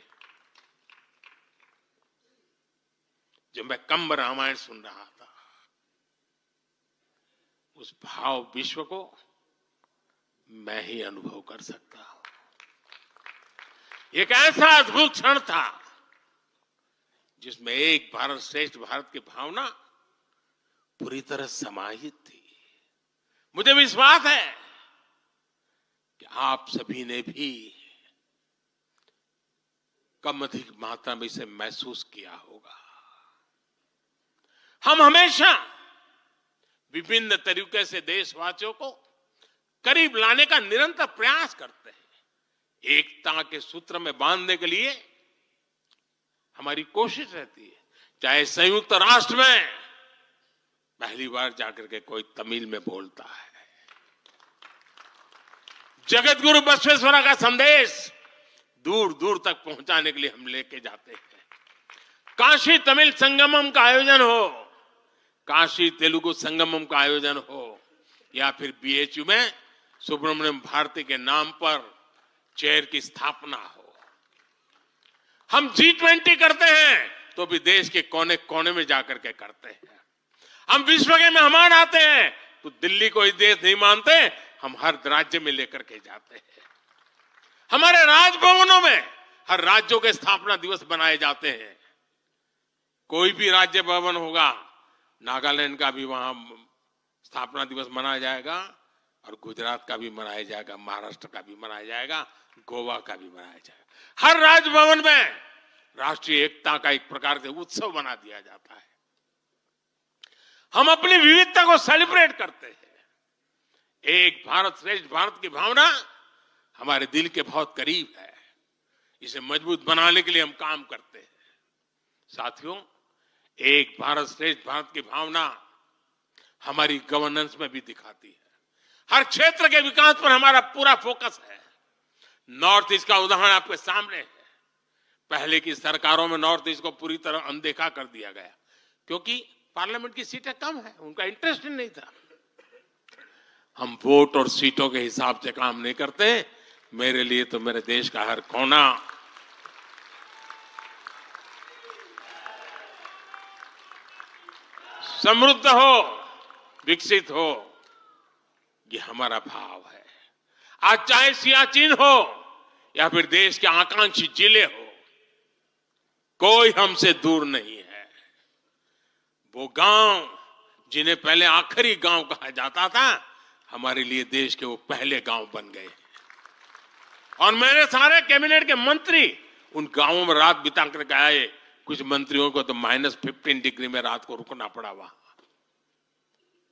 जब मैं कंब रामायण सुन रहा था, उस भाव विश्व को मैं ही अनुभव कर सकता हूं। एक ऐसा अद्भुत क्षण था जिसमें एक भारत श्रेष्ठ भारत की भावना पूरी तरह समाहित थी। मुझे विश्वास है कि आप सभी ने भी कम अधिक मात्रा में इसे महसूस किया होगा। हम हमेशा विभिन्न तरीके से देशवासियों को करीब लाने का निरंतर प्रयास करते हैं। एकता के सूत्र में बांधने के लिए हमारी कोशिश रहती है। चाहे संयुक्त राष्ट्र में पहली बार जाकर के कोई तमिल में बोलता है, जगत गुरु बसवेश्वरा का संदेश दूर दूर तक पहुंचाने के लिए हम लेके जाते हैं। काशी तमिल संगमम का आयोजन हो, काशी तेलुगु संगमम का आयोजन हो, या फिर बीएचयू में सुब्रमण्यम भारती के नाम पर चेयर की स्थापना हो। हम G20 करते हैं तो भी देश के कोने कोने में जाकर के करते हैं। हम विश्व के मेहमान आते हैं तो दिल्ली को ही देश नहीं मानते, हम हर राज्य में लेकर के जाते हैं। हमारे राजभवनों में हर राज्यों के स्थापना दिवस बनाए जाते हैं। कोई भी राज्य भवन होगा, नागालैंड का भी वहां स्थापना दिवस मनाया जाएगा और गुजरात का भी मनाया जाएगा, महाराष्ट्र का भी मनाया जाएगा, गोवा का भी मनाया जाएगा। हर राजभवन में राष्ट्रीय एकता का एक प्रकार से उत्सव बना दिया जाता है। हम अपनी विविधता को सेलिब्रेट करते हैं। एक भारत श्रेष्ठ भारत की भावना हमारे दिल के बहुत करीब है। इसे मजबूत बनाने के लिए हम काम करते हैं। साथियों, एक भारत श्रेष्ठ भारत की भावना हमारी गवर्नेंस में भी दिखाती है। हर क्षेत्र के विकास पर हमारा पूरा फोकस है। नॉर्थ ईस्ट का उदाहरण आपके सामने है। पहले की सरकारों में नॉर्थ ईस्ट को पूरी तरह अनदेखा कर दिया गया क्योंकि पार्लियामेंट की सीटें कम है, उनका इंटरेस्ट नहीं था। हम वोट और सीटों के हिसाब से काम नहीं करते। मेरे लिए तो मेरे देश का हर कोना समृद्ध हो, विकसित हो, ये हमारा भाव है। आज चाहे सियाचिन हो या फिर देश के आकांक्षी जिले हो, कोई हमसे दूर नहीं है। वो गांव जिन्हें पहले आखिरी गांव कहा जाता था, हमारे लिए देश के वो पहले गांव बन गए। और मेरे सारे कैबिनेट के मंत्री उन गांवों में रात बिता करके आए। कुछ मंत्रियों को तो -15 डिग्री में रात को रुकना पड़ा वहां,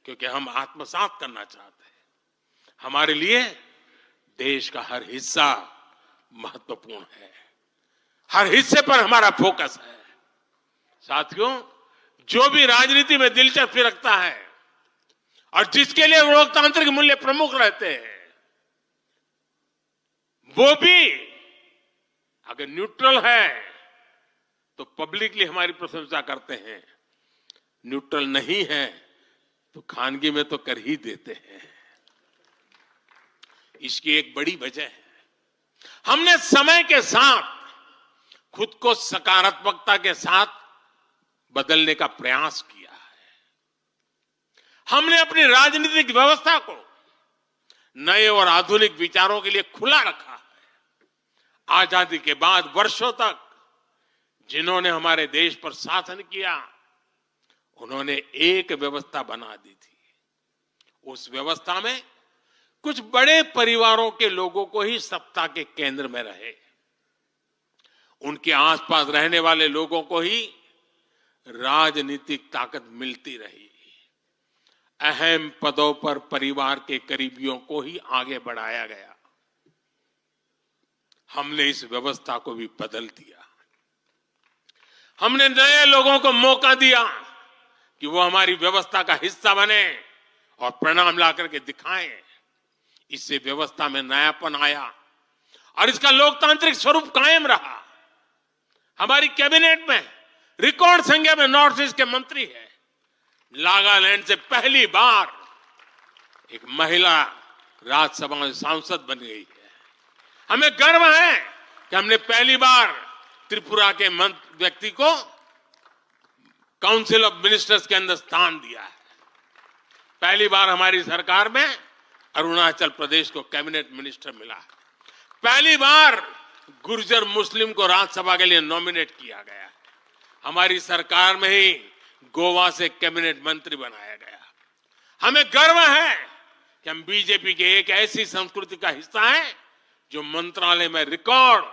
क्योंकि हम आत्मसात करना चाहते हैं। हमारे लिए देश का हर हिस्सा महत्वपूर्ण है। हर हिस्से पर हमारा फोकस है। साथियों, जो भी राजनीति में दिलचस्पी रखता है और जिसके लिए लोकतांत्रिक मूल्य प्रमुख रहते हैं, वो भी अगर न्यूट्रल है तो पब्लिकली हमारी प्रशंसा करते हैं, न्यूट्रल नहीं है तो खानगी में तो कर ही देते हैं। इसकी एक बड़ी वजह है, हमने समय के साथ खुद को सकारात्मकता के साथ बदलने का प्रयास किया है। हमने अपनी राजनीतिक व्यवस्था को नए और आधुनिक विचारों के लिए खुला रखा है। आजादी के बाद वर्षों तक जिन्होंने हमारे देश पर शासन किया, उन्होंने एक व्यवस्था बना दी थी। उस व्यवस्था में कुछ बड़े परिवारों के लोगों को ही सत्ता के केंद्र में रहे, उनके आसपास रहने वाले लोगों को ही राजनीतिक ताकत मिलती रही। अहम पदों पर परिवार के करीबियों को ही आगे बढ़ाया गया। हमने इस व्यवस्था को भी बदल दिया। हमने नए लोगों को मौका दिया कि वो हमारी व्यवस्था का हिस्सा बने और परिणाम ला करके दिखाएं। इससे व्यवस्था में नयापन आया और इसका लोकतांत्रिक स्वरूप कायम रहा। हमारी कैबिनेट में रिकॉर्ड संख्या में नॉर्थ ईस्ट के मंत्री हैं। नागालैंड से पहली बार एक महिला राज्यसभा में सांसद बन गई है। हमें गर्व है कि हमने पहली बार त्रिपुरा के व्यक्ति को काउंसिल ऑफ मिनिस्टर्स के अंदर स्थान दिया है। पहली बार हमारी सरकार में अरुणाचल प्रदेश को कैबिनेट मिनिस्टर मिला है। पहली बार गुर्जर मुस्लिम को राज्यसभा के लिए नॉमिनेट किया गया है। हमारी सरकार में ही गोवा से कैबिनेट मंत्री बनाया गया। हमें गर्व है कि हम बीजेपी के एक ऐसी संस्कृति का हिस्सा है जो मंत्रालय में रिकॉर्ड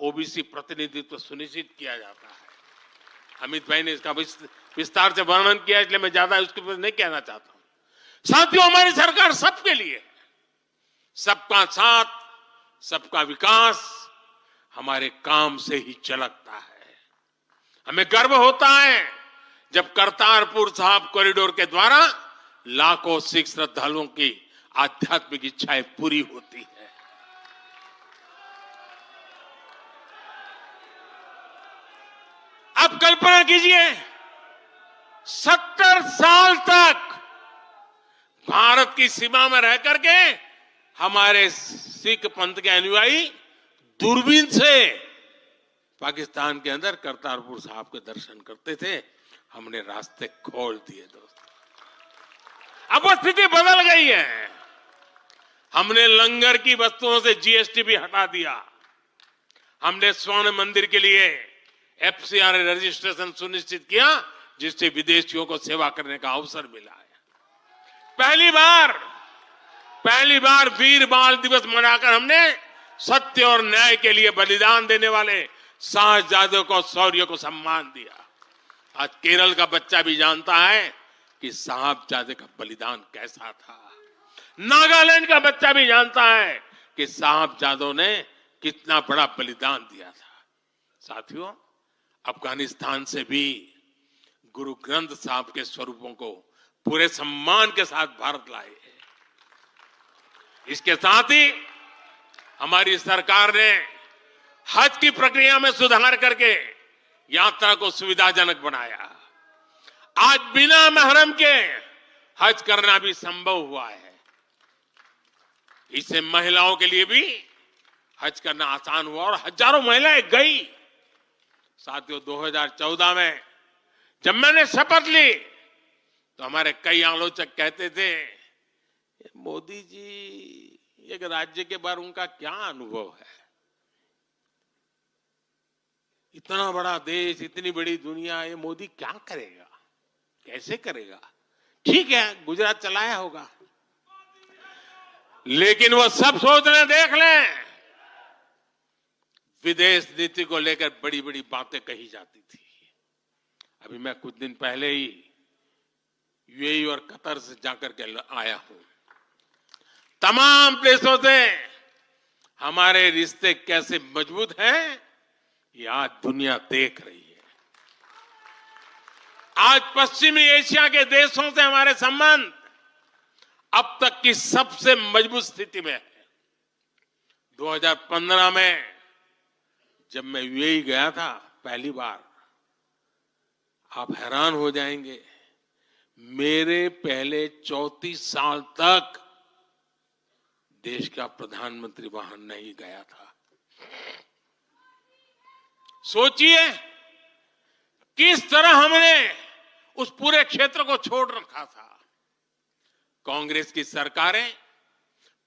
ओबीसी प्रतिनिधित्व सुनिश्चित किया जाता है। अमित भाई ने इसका विस्तार से वर्णन किया, इसलिए मैं ज्यादा उसके ऊपर नहीं कहना चाहता हूं। साथियों, हमारी सरकार सबके लिए, सबका साथ सबका विकास हमारे काम से ही झलकता है। हमें गर्व होता है जब करतारपुर साहिब कॉरिडोर के द्वारा लाखों सिख श्रद्धालुओं की आध्यात्मिक इच्छाएं पूरी होती है। अब कल्पना कीजिए, 70 साल तक भारत की सीमा में रह करके हमारे सिख पंथ के अनुयायी दूरबीन से पाकिस्तान के अंदर करतारपुर साहिब के दर्शन करते थे। हमने रास्ते खोल दिए दोस्तों। अब वो स्थिति बदल गई है। हमने लंगर की वस्तुओं से जीएसटी भी हटा दिया। हमने स्वर्ण मंदिर के लिए एफसीआर रजिस्ट्रेशन सुनिश्चित किया, जिससे विदेशियों को सेवा करने का अवसर मिला है। पहली बार वीर बाल दिवस मनाकर हमने सत्य और न्याय के लिए बलिदान देने वाले साहसजादों को, शौर्य को सम्मान दिया। आज केरल का बच्चा भी जानता है कि साहबजादे का बलिदान कैसा था। नागालैंड का बच्चा भी जानता है कि साहबजादों ने कितना बड़ा बलिदान दिया था। साथियों, अफगानिस्तान से भी गुरु ग्रंथ साहब के स्वरूपों को पूरे सम्मान के साथ भारत लाए। इसके साथ ही हमारी सरकार ने हज की प्रक्रिया में सुधार करके यात्रा को सुविधाजनक बनाया। आज बिना महरम के हज करना भी संभव हुआ है। इससे महिलाओं के लिए भी हज करना आसान हुआ और हजारों महिलाएं गई। साथियों, 2014 में जब मैंने शपथ ली तो हमारे कई आलोचक कहते थे, मोदी जी एक राज्य के बारे उनका क्या अनुभव है, इतना बड़ा देश, इतनी बड़ी दुनिया, ये मोदी क्या करेगा, कैसे करेगा। ठीक है, गुजरात चलाया होगा, लेकिन वो सब सोचने देख लें, विदेश नीति को लेकर बड़ी बड़ी बातें कही जाती थी। अभी मैं कुछ दिन पहले ही यूएई और कतर से जाकर के आया हूं। तमाम देशों से हमारे रिश्ते कैसे मजबूत हैं, ये आज दुनिया देख रही है। आज पश्चिमी एशिया के देशों से हमारे संबंध अब तक की सबसे मजबूत स्थिति में है। 2015 में जब मैं यूएई गया था पहली बार, आप हैरान हो जाएंगे, मेरे पहले 34 साल तक देश का प्रधानमंत्री वहां नहीं गया था। सोचिए किस तरह हमने उस पूरे क्षेत्र को छोड़ रखा था। कांग्रेस की सरकारें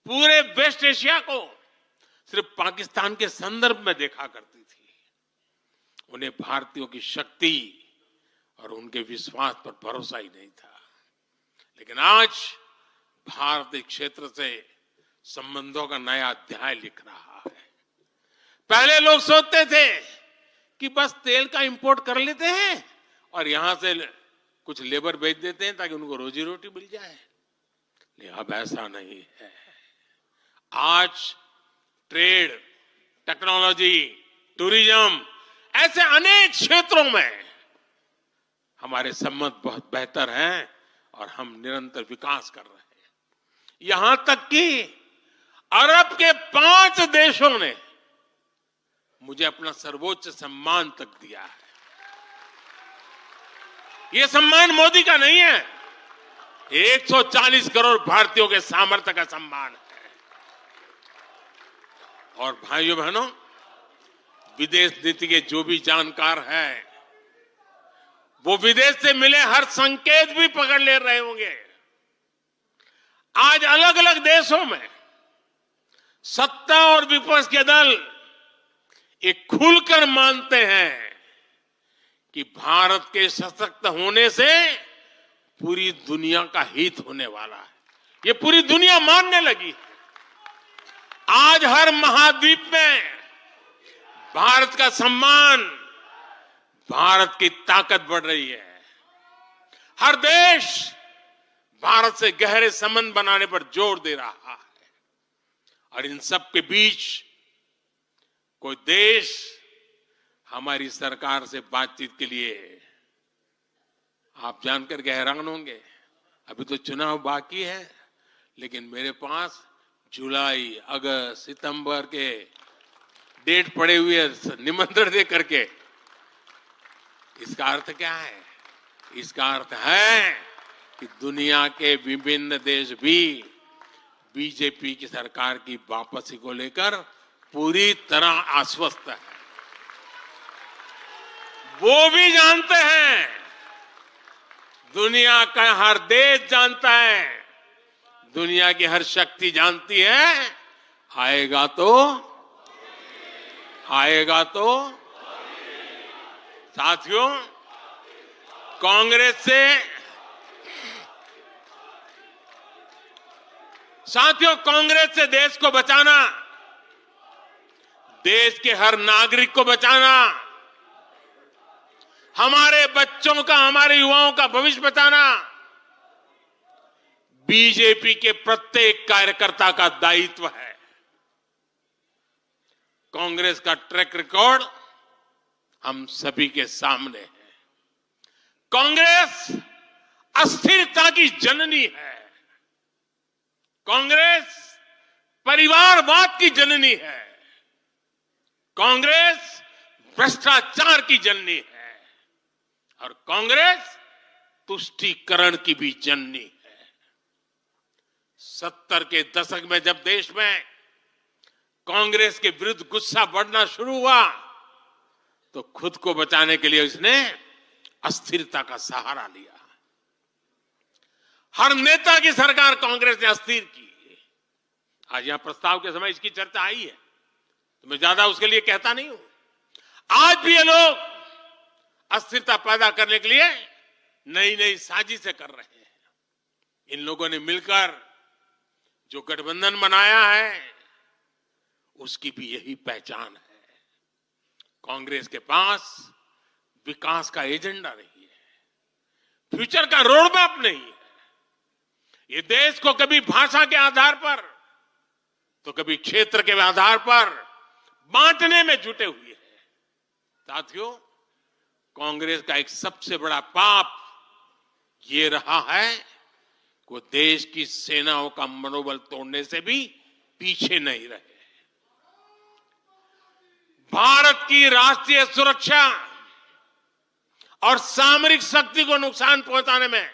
पूरे वेस्ट एशिया को सिर्फ पाकिस्तान के संदर्भ में देखा करती थी। उन्हें भारतीयों की शक्ति और उनके विश्वास पर भरोसा ही नहीं था। लेकिन आज भारत इस क्षेत्र से संबंधों का नया अध्याय लिख रहा है। पहले लोग सोचते थे कि बस तेल का इंपोर्ट कर लेते हैं और यहां से कुछ लेबर बेच देते हैं ताकि उनको रोजी रोटी मिल जाए, लेकिन अब ऐसा नहीं है। आज ट्रेड, टेक्नोलॉजी, टूरिज्म, ऐसे अनेक क्षेत्रों में हमारे संबंध बहुत बेहतर हैं और हम निरंतर विकास कर रहे हैं। यहां तक कि अरब के 5 देशों ने मुझे अपना सर्वोच्च सम्मान तक दिया है। यह सम्मान मोदी का नहीं है, 140 करोड़ भारतीयों के सामर्थ्य का सम्मान है। और भाइयों बहनों, विदेश नीति के जो भी जानकार हैं, वो विदेश से मिले हर संकेत भी पकड़ ले रहे होंगे। आज अलग अलग देशों में सत्ता और विपक्ष के दल ये खुलकर मानते हैं कि भारत के सशक्त होने से पूरी दुनिया का हित होने वाला है। ये पूरी दुनिया मानने लगी। आज हर महाद्वीप में भारत का सम्मान, भारत की ताकत बढ़ रही है। हर देश भारत से गहरे संबंध बनाने पर जोर दे रहा है। और इन सब के बीच कोई देश हमारी सरकार से बातचीत के लिए, आप जानकर के हैरान होंगे, अभी तो चुनाव बाकी है, लेकिन मेरे पास जुलाई, अगस्त, सितंबर के डेट पड़े हुए निमंत्रण दे करके। इसका अर्थ क्या है? इसका अर्थ है कि दुनिया के विभिन्न देश भी बीजेपी की सरकार की वापसी को लेकर पूरी तरह आश्वस्त है। वो भी जानते हैं, दुनिया का हर देश जानता है, दुनिया की हर शक्ति जानती है, आएगा तो साथियों, कांग्रेस से देश को बचाना, देश के हर नागरिक को बचाना, हमारे बच्चों का, हमारे युवाओं का भविष्य बचाना बीजेपी के प्रत्येक कार्यकर्ता का दायित्व है। कांग्रेस का ट्रैक रिकॉर्ड हम सभी के सामने है। कांग्रेस अस्थिरता की जननी है। कांग्रेस परिवारवाद की जननी है। कांग्रेस भ्रष्टाचार की जननी है और कांग्रेस तुष्टीकरण की भी जननी है। 70 के दशक में जब देश में कांग्रेस के विरुद्ध गुस्सा बढ़ना शुरू हुआ तो खुद को बचाने के लिए उसने अस्थिरता का सहारा लिया। हर नेता की सरकार कांग्रेस ने अस्थिर की। आज यहां प्रस्ताव के समय इसकी चर्चा आई है तो मैं ज्यादा उसके लिए कहता नहीं हूं। आज भी ये लोग अस्थिरता पैदा करने के लिए नई नई साजिशें कर रहे हैं। इन लोगों ने मिलकर जो गठबंधन बनाया है उसकी भी यही पहचान है। कांग्रेस के पास विकास का एजेंडा नहीं है, फ्यूचर का रोड मैप नहीं है। ये देश को कभी भाषा के आधार पर तो कभी क्षेत्र के आधार पर बांटने में जुटे हुए हैं। साथियों, कांग्रेस का एक सबसे बड़ा पाप ये रहा है कि वो देश की सेनाओं का मनोबल तोड़ने से भी पीछे नहीं रहे। भारत की राष्ट्रीय सुरक्षा और सामरिक शक्ति को नुकसान पहुंचाने में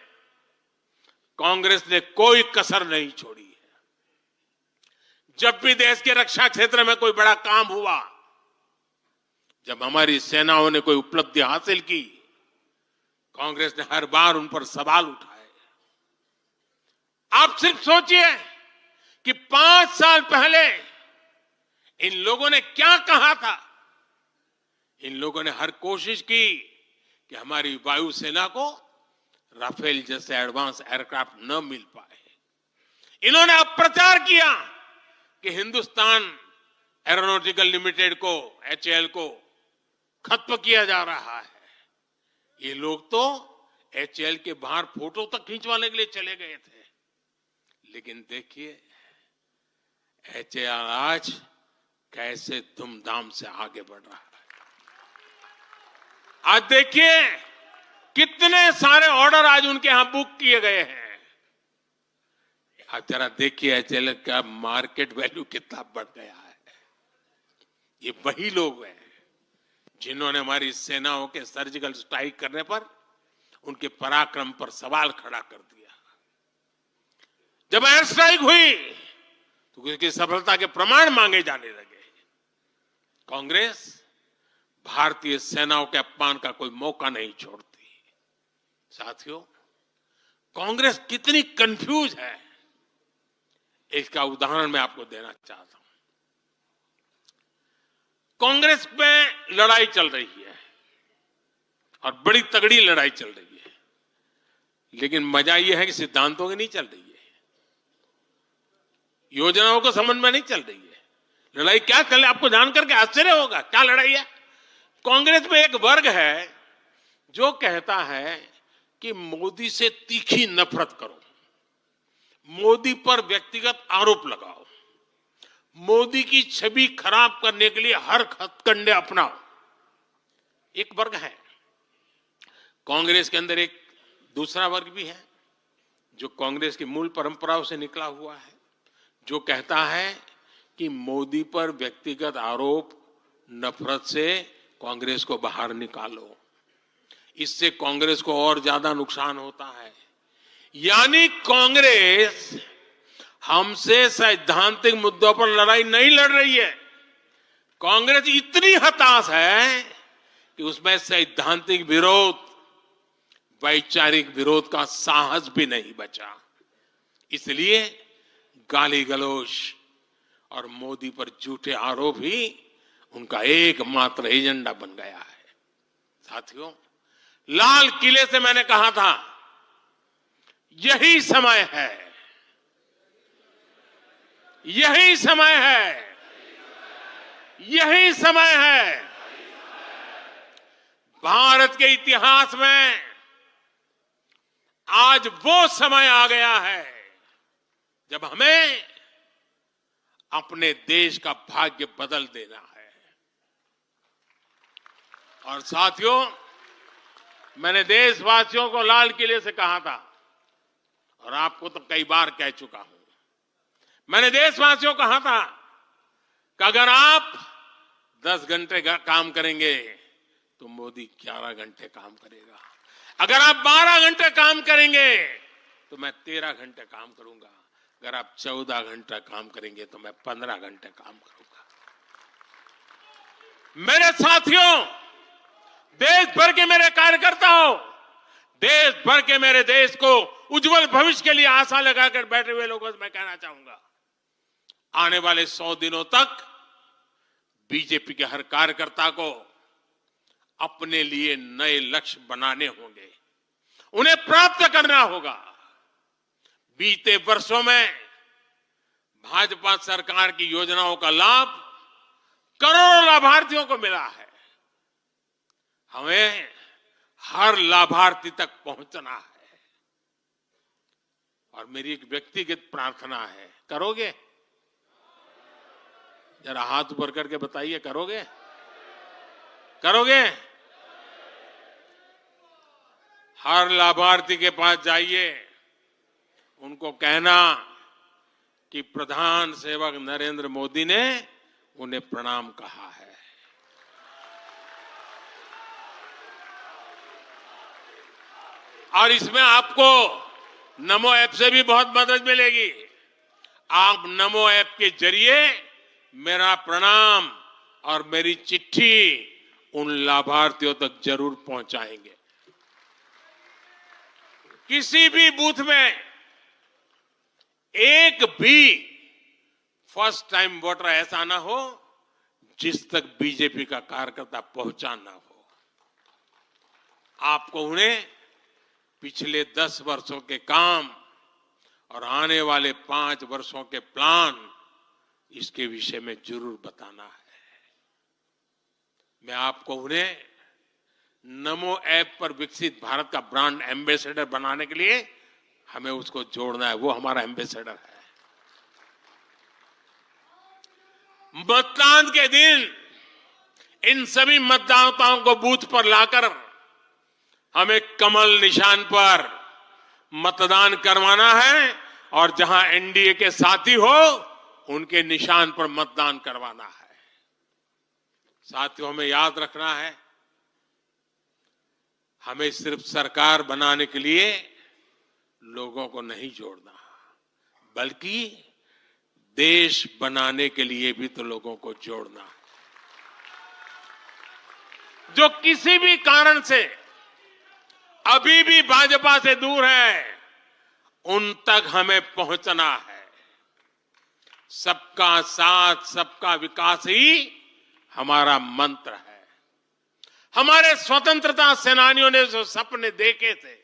कांग्रेस ने कोई कसर नहीं छोड़ी है। जब भी देश के रक्षा क्षेत्र में कोई बड़ा काम हुआ, जब हमारी सेनाओं ने कोई उपलब्धि हासिल की, कांग्रेस ने हर बार उन पर सवाल उठाए। आप सिर्फ सोचिए कि 5 साल पहले इन लोगों ने क्या कहा था। इन लोगों ने हर कोशिश की कि हमारी वायुसेना को राफेल जैसे एडवांस एयरक्राफ्ट न मिल पाए। इन्होंने अप्रचार किया कि हिंदुस्तान एरोनॉटिकल लिमिटेड को, HAL को खत्म किया जा रहा है। ये लोग तो HAL के बाहर फोटो तक खींचवाने के लिए चले गए थे। लेकिन देखिए HAL आज कैसे धूमधाम से आगे बढ़ रहा है। आज देखिए कितने सारे ऑर्डर आज उनके यहां बुक किए गए हैं। आज जरा देखिए HAL का मार्केट वैल्यू कितना बढ़ गया है। ये वही लोग हैं जिन्होंने हमारी सेनाओं के सर्जिकल स्ट्राइक करने पर उनके पराक्रम पर सवाल खड़ा कर दिया। जब एयर स्ट्राइक हुई तो उसकी सफलता के प्रमाण मांगे जाने लगे। कांग्रेस भारतीय सेनाओं के अपमान का कोई मौका नहीं छोड़ती। साथियों, कांग्रेस कितनी कंफ्यूज है इसका उदाहरण मैं आपको देना चाहता हूं। कांग्रेस में लड़ाई चल रही है और बड़ी तगड़ी लड़ाई चल रही है, लेकिन मजा यह है कि सिद्धांतों की नहीं चल रही है, योजनाओं को समझ में नहीं चल रही है। लड़ाई क्या चल रही है आपको जानकर के आश्चर्य होगा। क्या लड़ाई है? कांग्रेस में एक वर्ग है जो कहता है कि मोदी से तीखी नफरत करो, मोदी पर व्यक्तिगत आरोप लगाओ, मोदी की छवि खराब करने के लिए हर हथकंडे अपनाओ। एक वर्ग है। कांग्रेस के अंदर एक दूसरा वर्ग भी है जो कांग्रेस की मूल परंपराओं से निकला हुआ है, जो कहता है कि मोदी पर व्यक्तिगत आरोप, नफरत से कांग्रेस को बाहर निकालो, इससे कांग्रेस को और ज्यादा नुकसान होता है। यानी कांग्रेस हमसे सैद्धांतिक मुद्दों पर लड़ाई नहीं लड़ रही है। कांग्रेस इतनी हताश है कि उसमें सैद्धांतिक विरोध, वैचारिक विरोध का साहस भी नहीं बचा। इसलिए गाली गलौज और मोदी पर झूठे आरोप ही उनका एकमात्र एजेंडा बन गया है। साथियों, लाल किले से मैंने कहा था यही समय है, यही समय है, यही समय है। भारत के इतिहास में आज वो समय आ गया है जब हमें अपने देश का भाग्य बदल देना है। और साथियों, मैंने देशवासियों को लाल किले से कहा था और आपको तो कई बार कह चुका हूं। मैंने देशवासियों को कहा था कि अगर आप 10 घंटे काम करेंगे तो मोदी 11 घंटे काम करेगा। अगर आप 12 घंटे काम करेंगे तो मैं 13 घंटे काम करूंगा। अगर आप 14 घंटा काम करेंगे तो मैं 15 घंटे काम करूंगा। मेरे साथियों, देश भर के मेरे कार्यकर्ताओं, देश भर के मेरे देश को उज्जवल भविष्य के लिए आशा लगाकर बैठे हुए लोगों से मैं कहना चाहूंगा, आने वाले 100 दिनों तक बीजेपी के हर कार्यकर्ता को अपने लिए नए लक्ष्य बनाने होंगे, उन्हें प्राप्त करना होगा। बीते वर्षों में भाजपा सरकार की योजनाओं का लाभ करोड़ों लाभार्थियों को मिला है। हमें हर लाभार्थी तक पहुंचना है। और मेरी एक व्यक्तिगत प्रार्थना है, करोगे? जरा हाथ ऊपर करके बताइए, करोगे? करोगे? हर लाभार्थी के पास जाइए, उनको कहना कि प्रधान सेवक नरेंद्र मोदी ने उन्हें प्रणाम कहा है। और इसमें आपको नमो ऐप से भी बहुत मदद मिलेगी। आप नमो ऐप के जरिए मेरा प्रणाम और मेरी चिट्ठी उन लाभार्थियों तक जरूर पहुंचाएंगे। किसी भी बूथ में एक भी फर्स्ट टाइम वोटर ऐसा ना हो जिस तक बीजेपी का कार्यकर्ता पहुंचा ना हो। आपको उन्हें पिछले 10 वर्षों के काम और आने वाले 5 वर्षों के प्लान, इसके विषय में जरूर बताना है। मैं आपको उन्हें नमो ऐप पर विकसित भारत का ब्रांड एम्बेसडर बनाने के लिए हमें उसको जोड़ना है। वो हमारा एम्बेसडर है। मतदान के दिन इन सभी मतदाताओं को बूथ पर लाकर हमें कमल निशान पर मतदान करवाना है और जहां एनडीए के साथी हो उनके निशान पर मतदान करवाना है। साथियों, हमें याद रखना है, हमें सिर्फ सरकार बनाने के लिए लोगों को नहीं जोड़ना, बल्कि देश बनाने के लिए भी तो लोगों को जोड़ना है। जो किसी भी कारण से अभी भी भाजपा से दूर है, उन तक हमें पहुंचना है। सबका साथ, सबका विकास ही हमारा मंत्र है। हमारे स्वतंत्रता सेनानियों ने जो सपने देखे थे,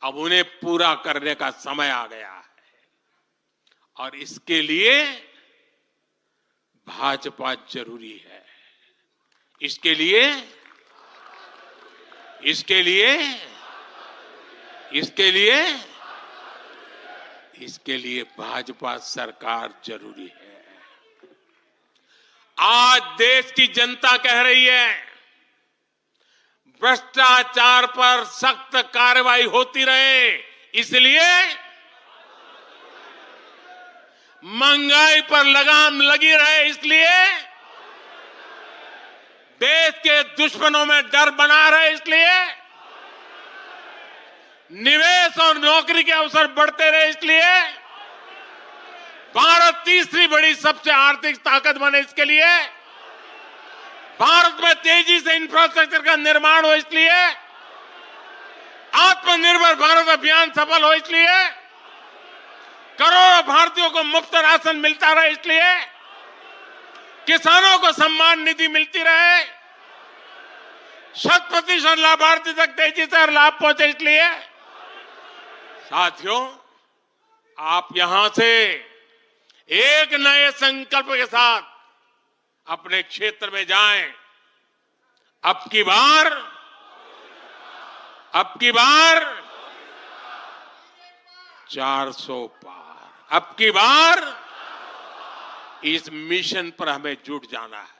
अब उन्हें पूरा करने का समय आ गया है और इसके लिए भाजपा जरूरी है। इसके लिए भाजपा सरकार जरूरी है। आज देश की जनता कह रही है, भ्रष्टाचार पर सख्त कार्रवाई होती रहे, इसलिए महंगाई पर लगाम लगी रहे, इसलिए देश के दुश्मनों में डर बना रहे, इसलिए निवेश और नौकरी के अवसर बढ़ते रहे, इसलिए भारत तीसरी बड़ी सबसे आर्थिक ताकत बने, इसके लिए भारत में तेजी से इंफ्रास्ट्रक्चर का निर्माण हो, इसलिए आत्मनिर्भर भारत अभियान सफल हो, इसलिए करोड़ों भारतीयों को मुफ्त राशन मिलता रहे, इसलिए किसानों को सम्मान निधि मिलती रहे, 100% लाभार्थी तक तेजी से लाभ पहुंचे, इसलिए साथियों, आप यहां से एक नए संकल्प के साथ अपने क्षेत्र में जाएं। अब की बार 400 पार, अब की बार इस मिशन पर हमें जुट जाना है।